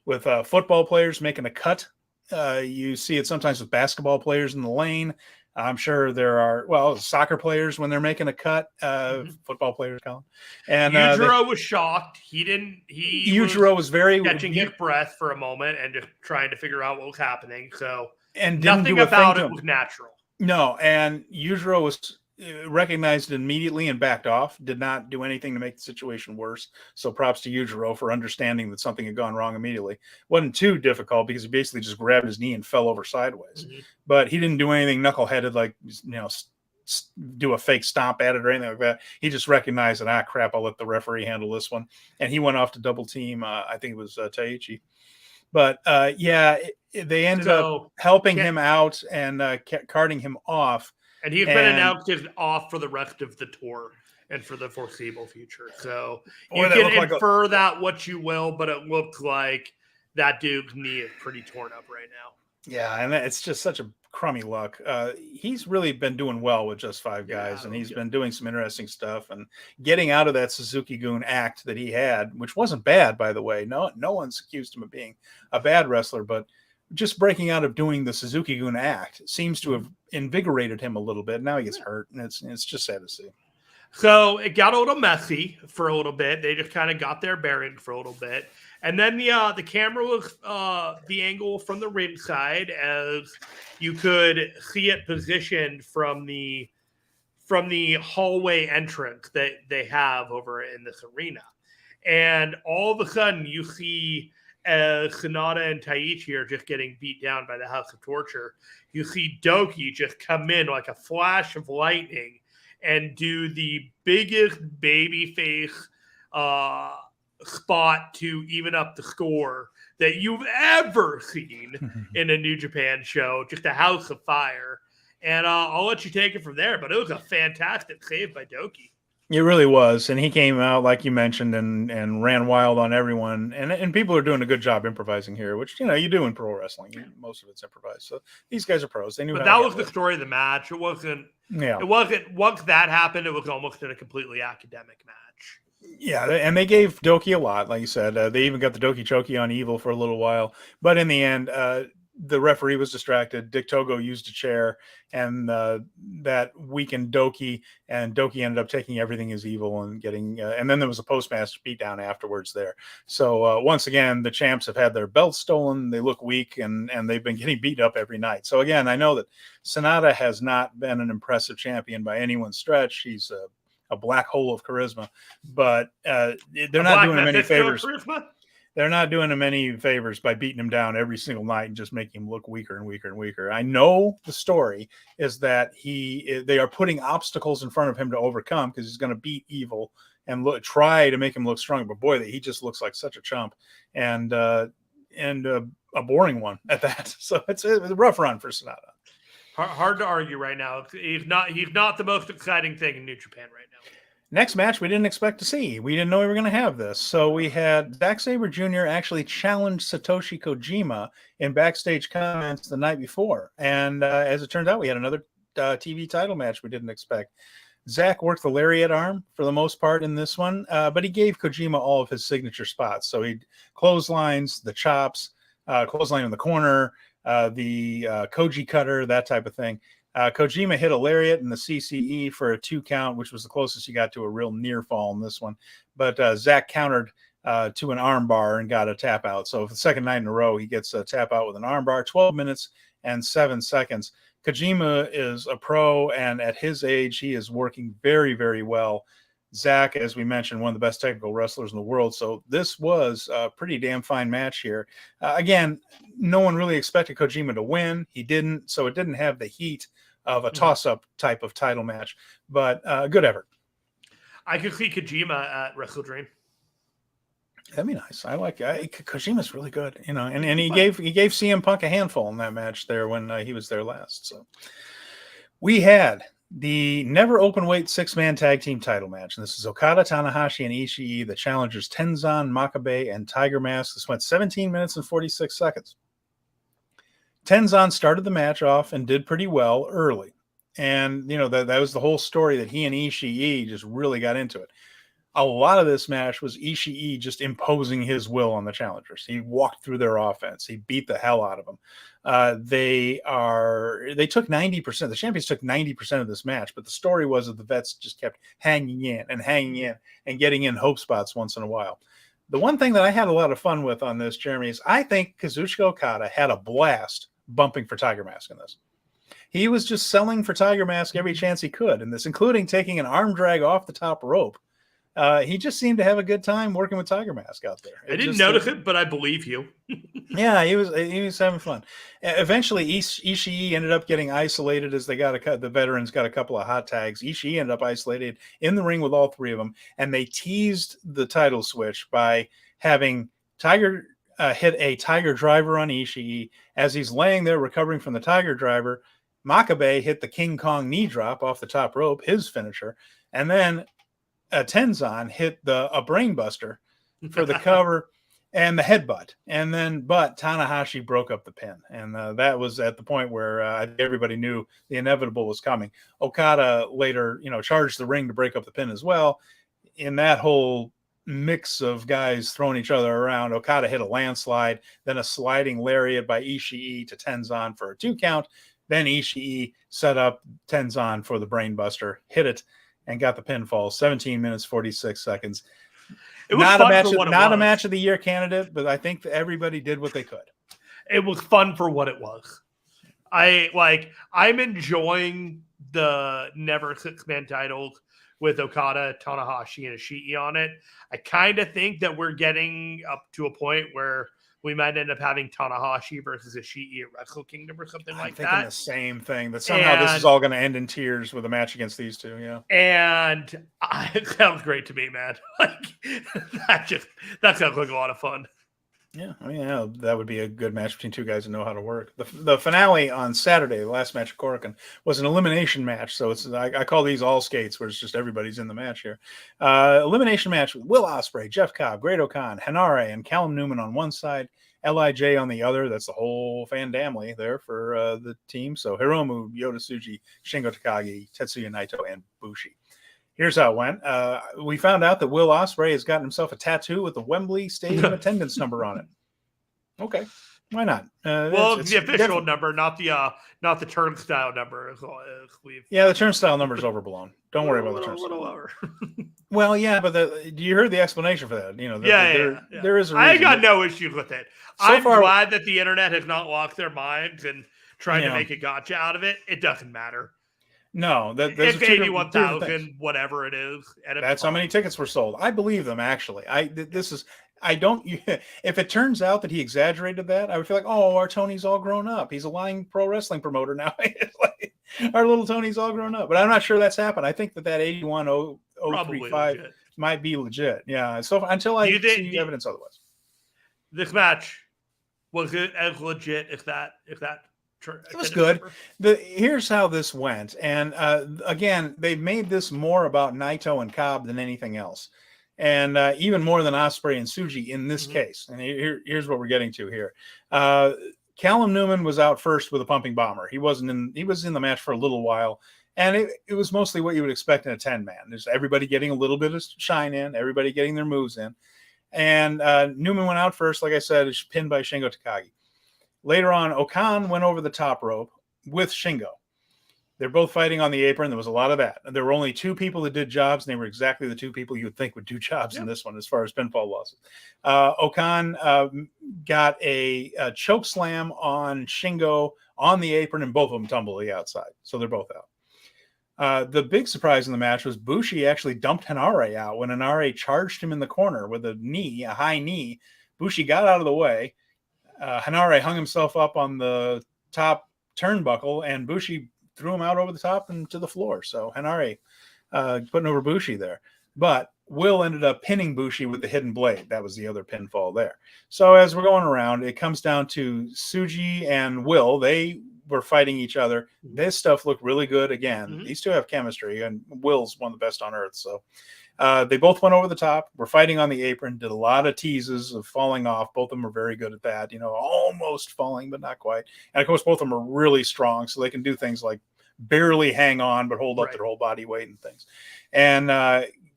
with football players making a cut. You see it sometimes with basketball players in the lane. I'm sure there are, soccer players when they're making a cut, football players, Colin. And Yujiro was shocked. Yujiro was very catching his breath for a moment and just trying to figure out what was happening. So and nothing about it was natural. No, and Yujiro was recognized it immediately and backed off. Did not do anything to make the situation worse. So props to Yujiro for understanding that something had gone wrong immediately. Wasn't too difficult because he basically just grabbed his knee and fell over sideways. But he didn't do anything knuckleheaded like do a fake stomp at it or anything like that. He just recognized that, crap, I'll let the referee handle this one. And he went off to double team. I think it was Taichi. But they ended up helping him out and carting him off. And he's been announced as off for the rest of the tour and for the foreseeable future. So you can infer that what you will, but it looks like that dude's knee is pretty torn up right now. Yeah, and it's just such a crummy luck. He's really been doing well with just 5 guys, and he's been doing some interesting stuff and getting out of that Suzuki-gun act that he had, which wasn't bad, by the way. No one's accused him of being a bad wrestler, but just breaking out of doing the Suzuki-gun act seems to have invigorated him a little bit. Now he gets hurt, and it's just sad to see. So it got a little messy for a little bit. They just kind of got their bearing for a little bit. And then the camera looks the angle from the ringside as you could see it positioned from the hallway entrance that they have over in this arena. And all of a sudden you see as SANADA and Taichi are just getting beat down by the House of Torture, you see Doki just come in like a flash of lightning and do the biggest babyface spot to even up the score that you've ever seen in a New Japan show. Just a house of fire. And I'll let you take it from there, but it was a fantastic save by Doki. It really was, and he came out like you mentioned and ran wild on everyone, and people are doing a good job improvising here, which you do in pro wrestling. Most of it's improvised, so these guys are pros. They knew. But that was the story of the match. It wasn't. Yeah. It wasn't. Once that happened, it was almost in a completely academic match. Yeah, and they gave Doki a lot, like you said. They even got the Doki Choki on Evil for a little while, but in the end, the referee was distracted. Dick Togo used a chair, and that weakened Doki, and Doki ended up taking everything as Evil and getting. And then there was a postmaster beatdown afterwards there. So once again, the champs have had their belts stolen. They look weak, and they've been getting beat up every night. So again, I know that SANADA has not been an impressive champion by anyone's stretch. He's a black hole of charisma, but they're not doing him any favors. They're not doing him any favors by beating him down every single night and just making him look weaker and weaker and weaker. I know the story is that they are putting obstacles in front of him to overcome because he's going to beat Evil and try to make him look strong. But boy, he just looks like such a chump and a boring one at that. So it's a rough run for SANADA. Hard to argue right now. He's not the most exciting thing in New Japan right now. Next match, we didn't expect to see. We didn't know we were going to have this. So we had Zack Sabre Jr. actually challenge Satoshi Kojima in backstage comments the night before. And as it turns out, we had another TV title match we didn't expect. Zack worked the lariat arm for the most part in this one, but he gave Kojima all of his signature spots. So he clotheslines, the chops, clothesline in the corner, the Koji cutter, that type of thing. Kojima hit a lariat in the CCE for a 2 count, which was the closest he got to a real near fall in this one. But Zack countered to an arm bar and got a tap out. So for the second night in a row, he gets a tap out with an arm bar, 12 minutes and 7 seconds. Kojima is a pro, and at his age, he is working very, very well. Zack, as we mentioned, one of the best technical wrestlers in the world. So this was a pretty damn fine match here. Again, no one really expected Kojima to win. He didn't, so it didn't have the heat of a toss-up type of title match, but good effort. I could see Kojima at Wrestle Dream. That'd be nice. I like Kojima's really good, and he gave CM Punk a handful in that match there when he was there last. So we had the never open weight 6-man tag team title match. And this is Okada, Tanahashi, and Ishii, the challengers Tenzan, Makabe, and Tiger Mask. This went 17 minutes and 46 seconds. Tenzan started the match off and did pretty well early. And, that was the whole story, that he and Ishii just really got into it. A lot of this match was Ishii just imposing his will on the challengers. He walked through their offense. He beat the hell out of them. They took 90%. The champions took 90% of this match, but the story was that the vets just kept hanging in and getting in hope spots once in a while. The one thing that I had a lot of fun with on this, Jeremy, is I think Kazuchika Okada had a blast bumping for Tiger Mask in this. He was just selling for Tiger Mask every chance he could in this, including taking an arm drag off the top rope. He just seemed to have a good time working with Tiger Mask out there. I didn't notice it, but I believe you. Yeah, he was having fun. Eventually, Ishii ended up getting isolated as the veterans got a couple of hot tags. Ishii ended up isolated in the ring with all 3 of them, and they teased the title switch by having Tiger hit a Tiger driver on Ishii. As he's laying there recovering from the Tiger driver, Makabe hit the King Kong knee drop off the top rope, his finisher, and then Tenzan hit a brain buster for the cover and the headbutt. But Tanahashi broke up the pin. And that was at the point where everybody knew the inevitable was coming. Okada later, charged the ring to break up the pin as well. In that whole mix of guys throwing each other around, Okada hit a landslide, then a sliding lariat by Ishii to Tenzan for a 2 count. Then Ishii set up Tenzan for the brainbuster, hit it, and got the pinfall. 17 minutes, 46 seconds. It was not a fun match, for what it not a was. match of the year candidate, but I think that everybody did what they could. It was fun for what it was. I'm enjoying the never 6-man titles with Okada, Tanahashi, and Ishii on it. I kind of think that we're getting up to a point where we might end up having Tanahashi versus Ishii at Wrestle Kingdom or something like thinking that. the same thing, that somehow this is all going to end in tears with a match against these two. Yeah. And it sounds great to me, man. That sounds like a lot of fun. Yeah, I mean, yeah, that would be a good match between two guys who know how to work. The finale on Saturday, the last match of Korakuen, was an elimination match. So I call these all skates, where it's just everybody's in the match here. Elimination match with Will Ospreay, Jeff Cobb, Great O'Khan, Hanare, and Callum Newman on one side, LIJ on the other. That's the whole fandamly there for the team. So Hiromu, Yota Tsuji, Shingo Takagi, Tetsuya Naito, and Bushi. Here's how it went. We found out that Will Ospreay has gotten himself a tattoo with the Wembley Stadium attendance number on it. Okay, why not? Well, it's the official number, not the turnstile number. Yeah, the turnstile number is overblown. Don't worry about the turnstile. A little lower. Well, yeah, but you heard the explanation for that. You know, there is a reason. I got no issues with it. I'm glad that the internet has not lost their minds and tried to make a gotcha out of it. It doesn't matter. No, it's 81,000, whatever it is. And that's how many tickets were sold. I believe them, actually. If it turns out that he exaggerated that, I would feel like, oh, our Tony's all grown up. He's a lying pro wrestling promoter now. Our little Tony's all grown up. But I'm not sure that's happened. I think that 81,035 might be legit. Yeah. So until I see evidence otherwise. This match, was it as legit if that it was good. Here's how this went. And again, they've made this more about Naito and Cobb than anything else. And even more than Ospreay and Tsuji in this case. And here's what we're getting to here. Callum Newman was out first with a pumping bomber. He was in the match for a little while. And it was mostly what you would expect in a 10-man. There's everybody getting a little bit of shine in, everybody getting their moves in. And Newman went out first, like I said, is pinned by Shingo Takagi. Later on, O'Khan went over the top rope with Shingo. They're both fighting on the apron. There was a lot of that. There were only two people that did jobs, and they were exactly the two people you would think would do jobs in this one as far as pinfall losses. O'Khan got a choke slam on Shingo on the apron, and both of them tumble to the outside. So they're both out. The big surprise in the match was Bushi actually dumped Hanare out when Hanare charged him in the corner with a high knee. Bushi got out of the way. Hanare hung himself up on the top turnbuckle, and Bushi threw him out over the top and to the floor. So Hanare putting over Bushi there. But Will ended up pinning Bushi with the hidden blade. That was the other pinfall there. So as we're going around, it comes down to Tsuji and Will. They were fighting each other. This stuff looked really good again. These two have chemistry, and Will's one of the best on earth. So they both went over the top, were fighting on the apron, did a lot of teases of falling off. Both of them were very good at that, almost falling, but not quite. And of course, both of them are really strong, so they can do things like barely hang on, but hold up their whole body weight and things. And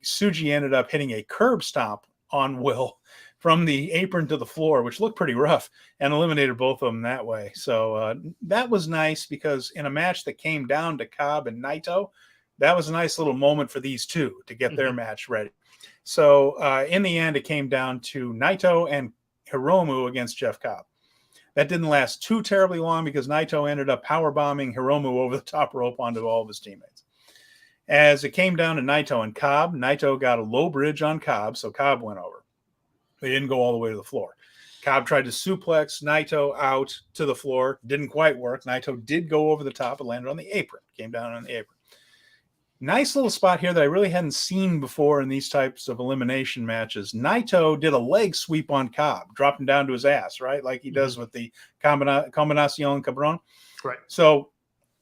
Tsuji ended up hitting a curb stomp on Will from the apron to the floor, which looked pretty rough, and eliminated both of them that way. So that was nice, because in a match that came down to Cobb and Naito, that was a nice little moment for these two to get their match ready. So in the end, it came down to Naito and Hiromu against Jeff Cobb. That didn't last too terribly long, because Naito ended up powerbombing Hiromu over the top rope onto all of his teammates. As it came down to Naito and Cobb, Naito got a low bridge on Cobb, so Cobb went over. They didn't go all the way to the floor. Cobb tried to suplex Naito out to the floor. Didn't quite work. Naito did go over the top and landed on the apron. Came down on the apron. Nice little spot here that I really hadn't seen before in these types of elimination matches. Naito did a leg sweep on Cobb, dropped him down to his ass, right? Like he does with the Combinacion Cabron. Right. So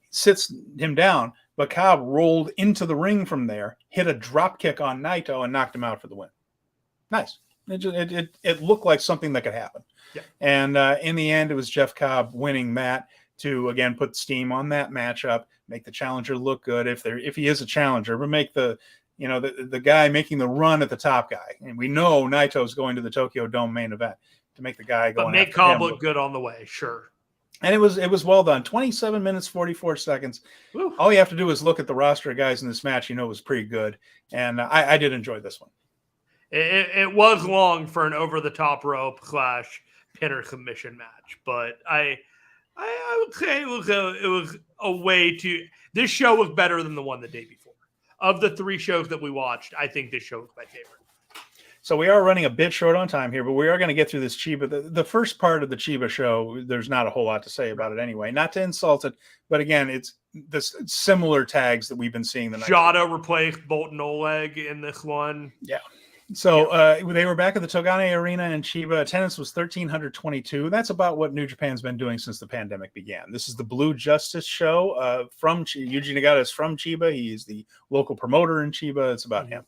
sits him down, but Cobb rolled into the ring from there, hit a drop kick on Naito, and knocked him out for the win. Nice. It looked like something that could happen. Yeah. And in the end, it was Jeff Cobb winning Matt to, again, put steam on that matchup, make the challenger look good if he is a challenger, but make the guy making the run at the top guy. And we know Naito's going to the Tokyo Dome main event to make the guy go. But make Cobb look good on the way, sure. And it was well done. 27 minutes, 44 seconds. Woo. All you have to do is look at the roster of guys in this match. It was pretty good. And I did enjoy this one. It was long for an over-the-top rope / pinner submission match, but I would say it was a way to. This show was better than the one the day before. Of the 3 shows that we watched, I think this show was my favorite. So we are running a bit short on time here, but we are going to get through this Chiba. The first part of the Chiba show, there's not a whole lot to say about it anyway. Not to insult it, but again, it's the similar tags that we've been seeing the night. SHO replaced Boltin Oleg in this one. Yeah. So they were back at the Togane Arena in Chiba. Attendance was 1,322. That's about what New Japan's been doing since the pandemic began. This is the Blue Justice show from Yuji Nagata is from Chiba. He is the local promoter in Chiba. It's about him.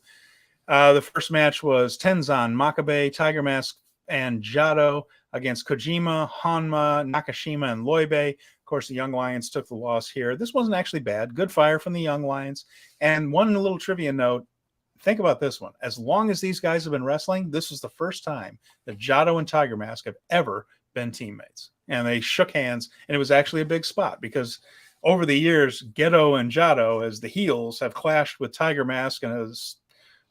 The first match was Tenzan, Makabe, Tiger Mask, and Jado against Kojima, Hanma, Nakashima, and Loibe. Of course, the Young Lions took the loss here. This wasn't actually bad. Good fire from the Young Lions. And one little trivia note. Think about this one. As long as these guys have been wrestling, this was the first time that Jado and Tiger Mask have ever been teammates. And they shook hands, and it was actually a big spot because over the years, Gedo and Jado, as the heels, have clashed with Tiger Mask and as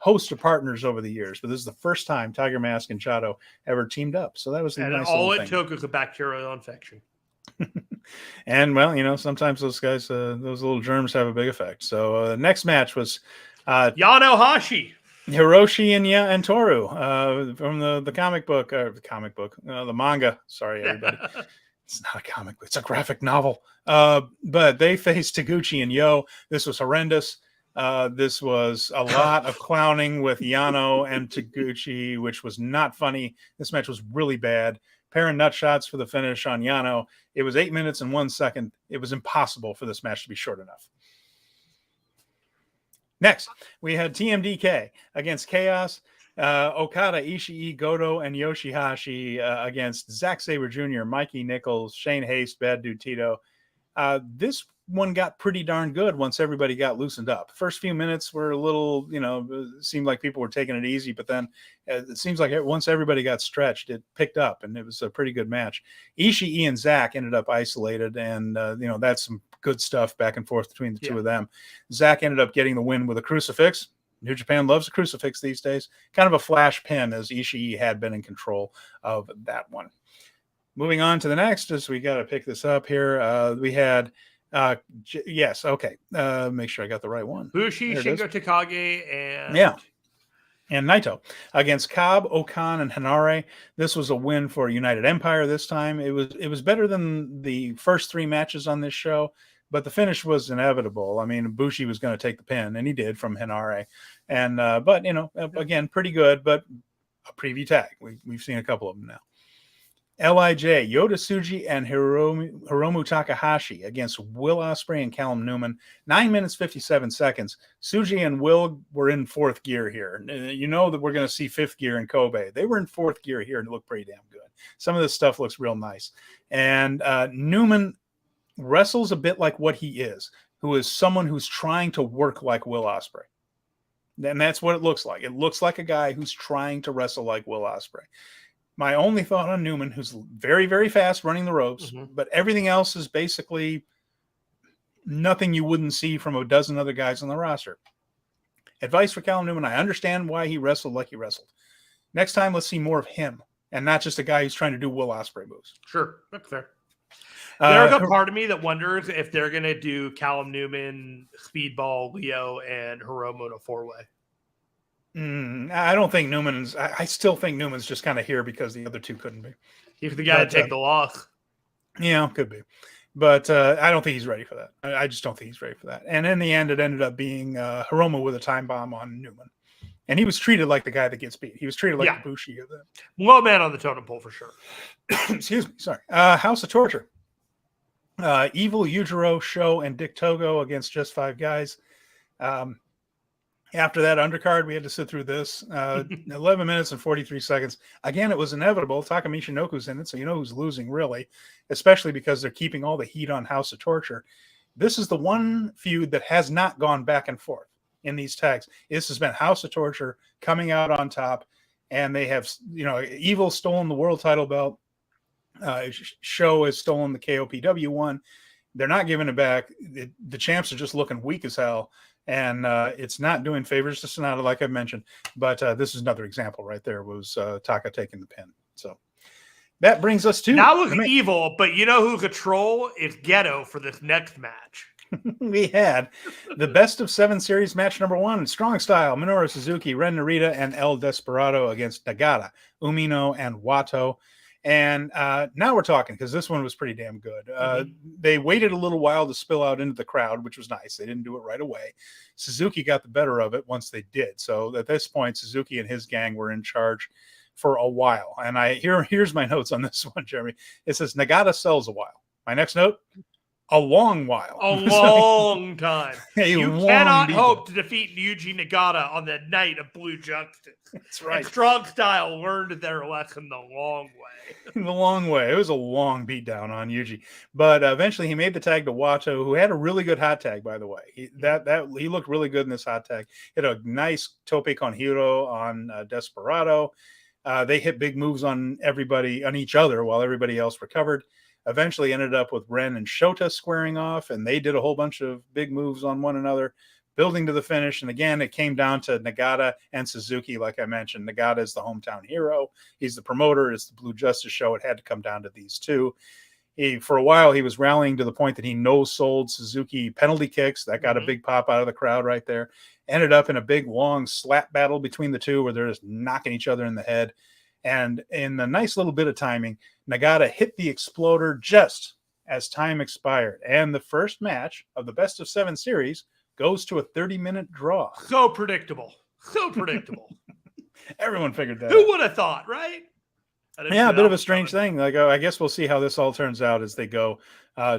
host of partners over the years. But this is the first time Tiger Mask and Jado ever teamed up. So that was a nice all it thing. took was a bacterial infection. And, well, sometimes those guys, those little germs have a big effect. So next match was Yano Hashi, Hiroshi and Toru from the comic book, the manga. Sorry, everybody. It's not a comic book. It's a graphic novel. But they faced Taguchi and Yo. This was horrendous. This was a lot of clowning with Yano and Taguchi, which was not funny. This match was really bad. Pair of nut shots for the finish on Yano. It was 8 minutes and 1 second. It was impossible for this match to be short enough. Next, we had TMDK against Chaos, Okada, Ishii, Goto, and Yoshihashi against Zack Sabre Jr., Mikey Nichols, Shane Haste, Bad Dude Tito. This one got pretty darn good once everybody got loosened up. First few minutes were a little, it seemed like people were taking it easy, but then it seems like once everybody got stretched, it picked up, and it was a pretty good match. Ishii and Zack ended up isolated, and, that's some good stuff back and forth between the two of them. Zack ended up getting the win with a crucifix. New Japan loves a crucifix these days. Kind of a flash pin, as Ishii had been in control of that one. Moving on to the next, as we got to pick this up here, we had yes, okay. Make sure I got the right one. Bushi, Shingo Takagi, and Naito against Cobb, Okan, and Hanare. This was a win for United Empire this time. It was better than the first 3 matches on this show, but the finish was inevitable. I mean, Bushi was going to take the pin, and he did from Hanare. And but again, pretty good, but a preview tag. We've seen a couple of them now. LIJ, Yota Tsuji, and Hiromu Takahashi against Will Ospreay and Callum Newman. 9 minutes, 57 seconds. Tsuji and Will were in 4th gear here. You know that we're going to see 5th gear in Kobe. They were in 4th gear here and it looked pretty damn good. Some of this stuff looks real nice. And Newman wrestles a bit like what he is, who is someone who's trying to work like Will Ospreay. And that's what it looks like. It looks like a guy who's trying to wrestle like Will Ospreay. My only thought on Newman, who's very, very fast running the ropes, but everything else is basically nothing you wouldn't see from a dozen other guys on the roster. Advice for Callum Newman, I understand why he wrestled like he wrestled. Next time, let's see more of him and not just a guy who's trying to do Will Ospreay moves. Sure, that's fair. There's a part of me that wonders if they're going to do Callum Newman, Speedball, Leo, and Hiromu in a 4-way. I don't think Newman's. I still think Newman's just kind of here because the other two couldn't be. He's the guy to take the loss. Yeah, could be. But I don't think he's ready for that. I just don't think he's ready for that. And in the end, it ended up being Hiromu with a time bomb on Newman. And he was treated like the guy that gets beat. He was treated like the Bushi of that. Low man on the totem pole for sure. Excuse me. Sorry. House of Torture. Evil, Yujiro, SHO, and Dick Togo against just 5 guys. After that undercard, we had to sit through this. 11 minutes and 43 seconds. Again, it was inevitable. Taka Michinoku's in it, so you know who's losing, really, especially because they're keeping all the heat on House of Torture. This is the one feud that has not gone back and forth in these tags. This has been House of Torture coming out on top, and they have, Evil stolen the world title belt. SHO has stolen the KOPW one. They're not giving it back. The champs are just looking weak as hell. And it's not doing favors to SANADA, like I mentioned. But this is another example right there, was Taka taking the pin. So that brings us to... That was evil, but you know who's a troll? It's Ghetto for this next match. We had the best of 7 series match number 1, Strong Style, Minoru Suzuki, Ren Narita, and El Desperado against Nagata, Umino, and Wato. And now we're talking, because this one was pretty damn good. They waited a little while to spill out into the crowd, which was nice. They didn't do it right away. Suzuki got the better of it once they did. So at this point, Suzuki and his gang were in charge for a while. And here's my notes on this one, Jeremy. It says, Nagata sells a while. My next note, a long while. A long time. You cannot hope to defeat Yuji Nagata on the night of Blue Justice. That's right. And Strong Style learned their lesson the long way. The long way. It was a long beatdown on Yuji. But eventually he made the tag to Wato, who had a really good hot tag, by the way. He looked really good in this hot tag. Hit a nice tope con hiro on Desperado. They hit big moves on everybody, on each other, while everybody else recovered. Eventually ended up with Ren and Shota squaring off, and they did a whole bunch of big moves on one another, building to the finish. And again, it came down to Nagata and Suzuki. Like I mentioned, Nagata is the hometown hero. He's the promoter. It's the Blue Justice show. It had to come down to these two. For a while, he was rallying to the point that he no-sold Suzuki penalty kicks. That got a big pop out of the crowd right there. Ended up in a big, long slap battle between the two, where they're just knocking each other in the head. And in a nice little bit of timing, Nagata hit the exploder just as time expired. And the first match of the best of 7 series goes to a 30-minute draw. So predictable. So predictable. Everyone figured that Who out. would have thought, right? Yeah, a bit of a strange thing. Like, I guess we'll see how this all turns out as they go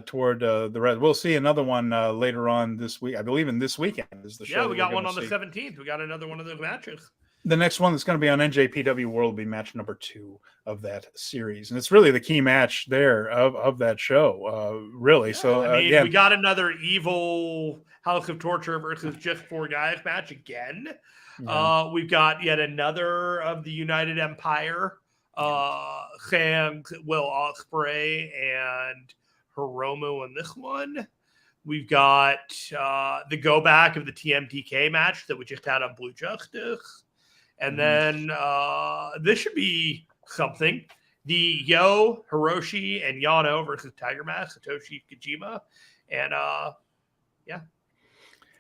toward the rest. We'll see another one later on this week. I believe in this weekend is the show. Yeah, we got one on the 17th. We got another one of those matches. The next one that's going to be on NJPW World will be match number 2 of that series. And it's really the key match there of that show, really. Yeah, so, I mean, we got another evil House of Torture versus Just 4 Guys match again. Yeah. We've got yet another of the United Empire. Sam, Will Ospreay, and Hiromu in this one. We've got the go back of the TMTK match that we just had on Blue Justice. And then this should be something. The Yo, Hiroshi, and Yano versus Tiger Mask, Satoshi Kojima. And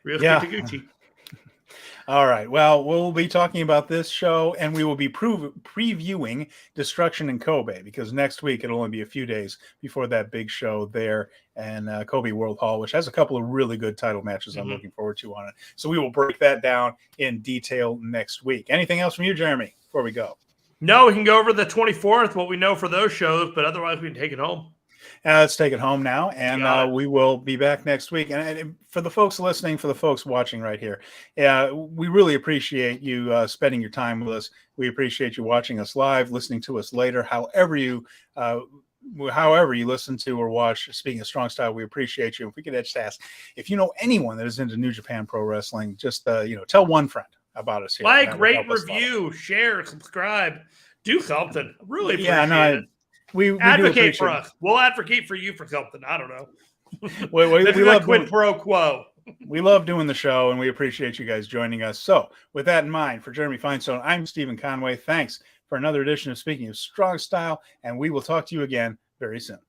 Ryosuke Taguchi. All right. Well, we'll be talking about this show, and we will be previewing Destruction in Kobe, because next week it'll only be a few days before that big show there and Kobe World Hall, which has a couple of really good title matches I'm looking forward to on it. So we will break that down in detail next week. Anything else from you, Jeremy, before we go? No, we can go over the 24th, what we know for those shows, but otherwise we can take it home. Let's take it home now, and we will be back next week. And for the folks listening, for the folks watching right here, we really appreciate you spending your time with us. We appreciate you watching us live, listening to us later, however you listen to or watch. Speaking of Strong Style, we appreciate you. If we could just ask, if you know anyone that is into New Japan Pro Wrestling, just tell one friend about us here. Like, rate, review, share, subscribe, do something. Really appreciate it. We advocate for us. We'll advocate for you for something. I don't know. we love quid pro quo. We love doing the show, and we appreciate you guys joining us. So, with that in mind, for Jeremy Finestone, I'm Stephen Conway. Thanks for another edition of Speaking of Strong Style, and we will talk to you again very soon.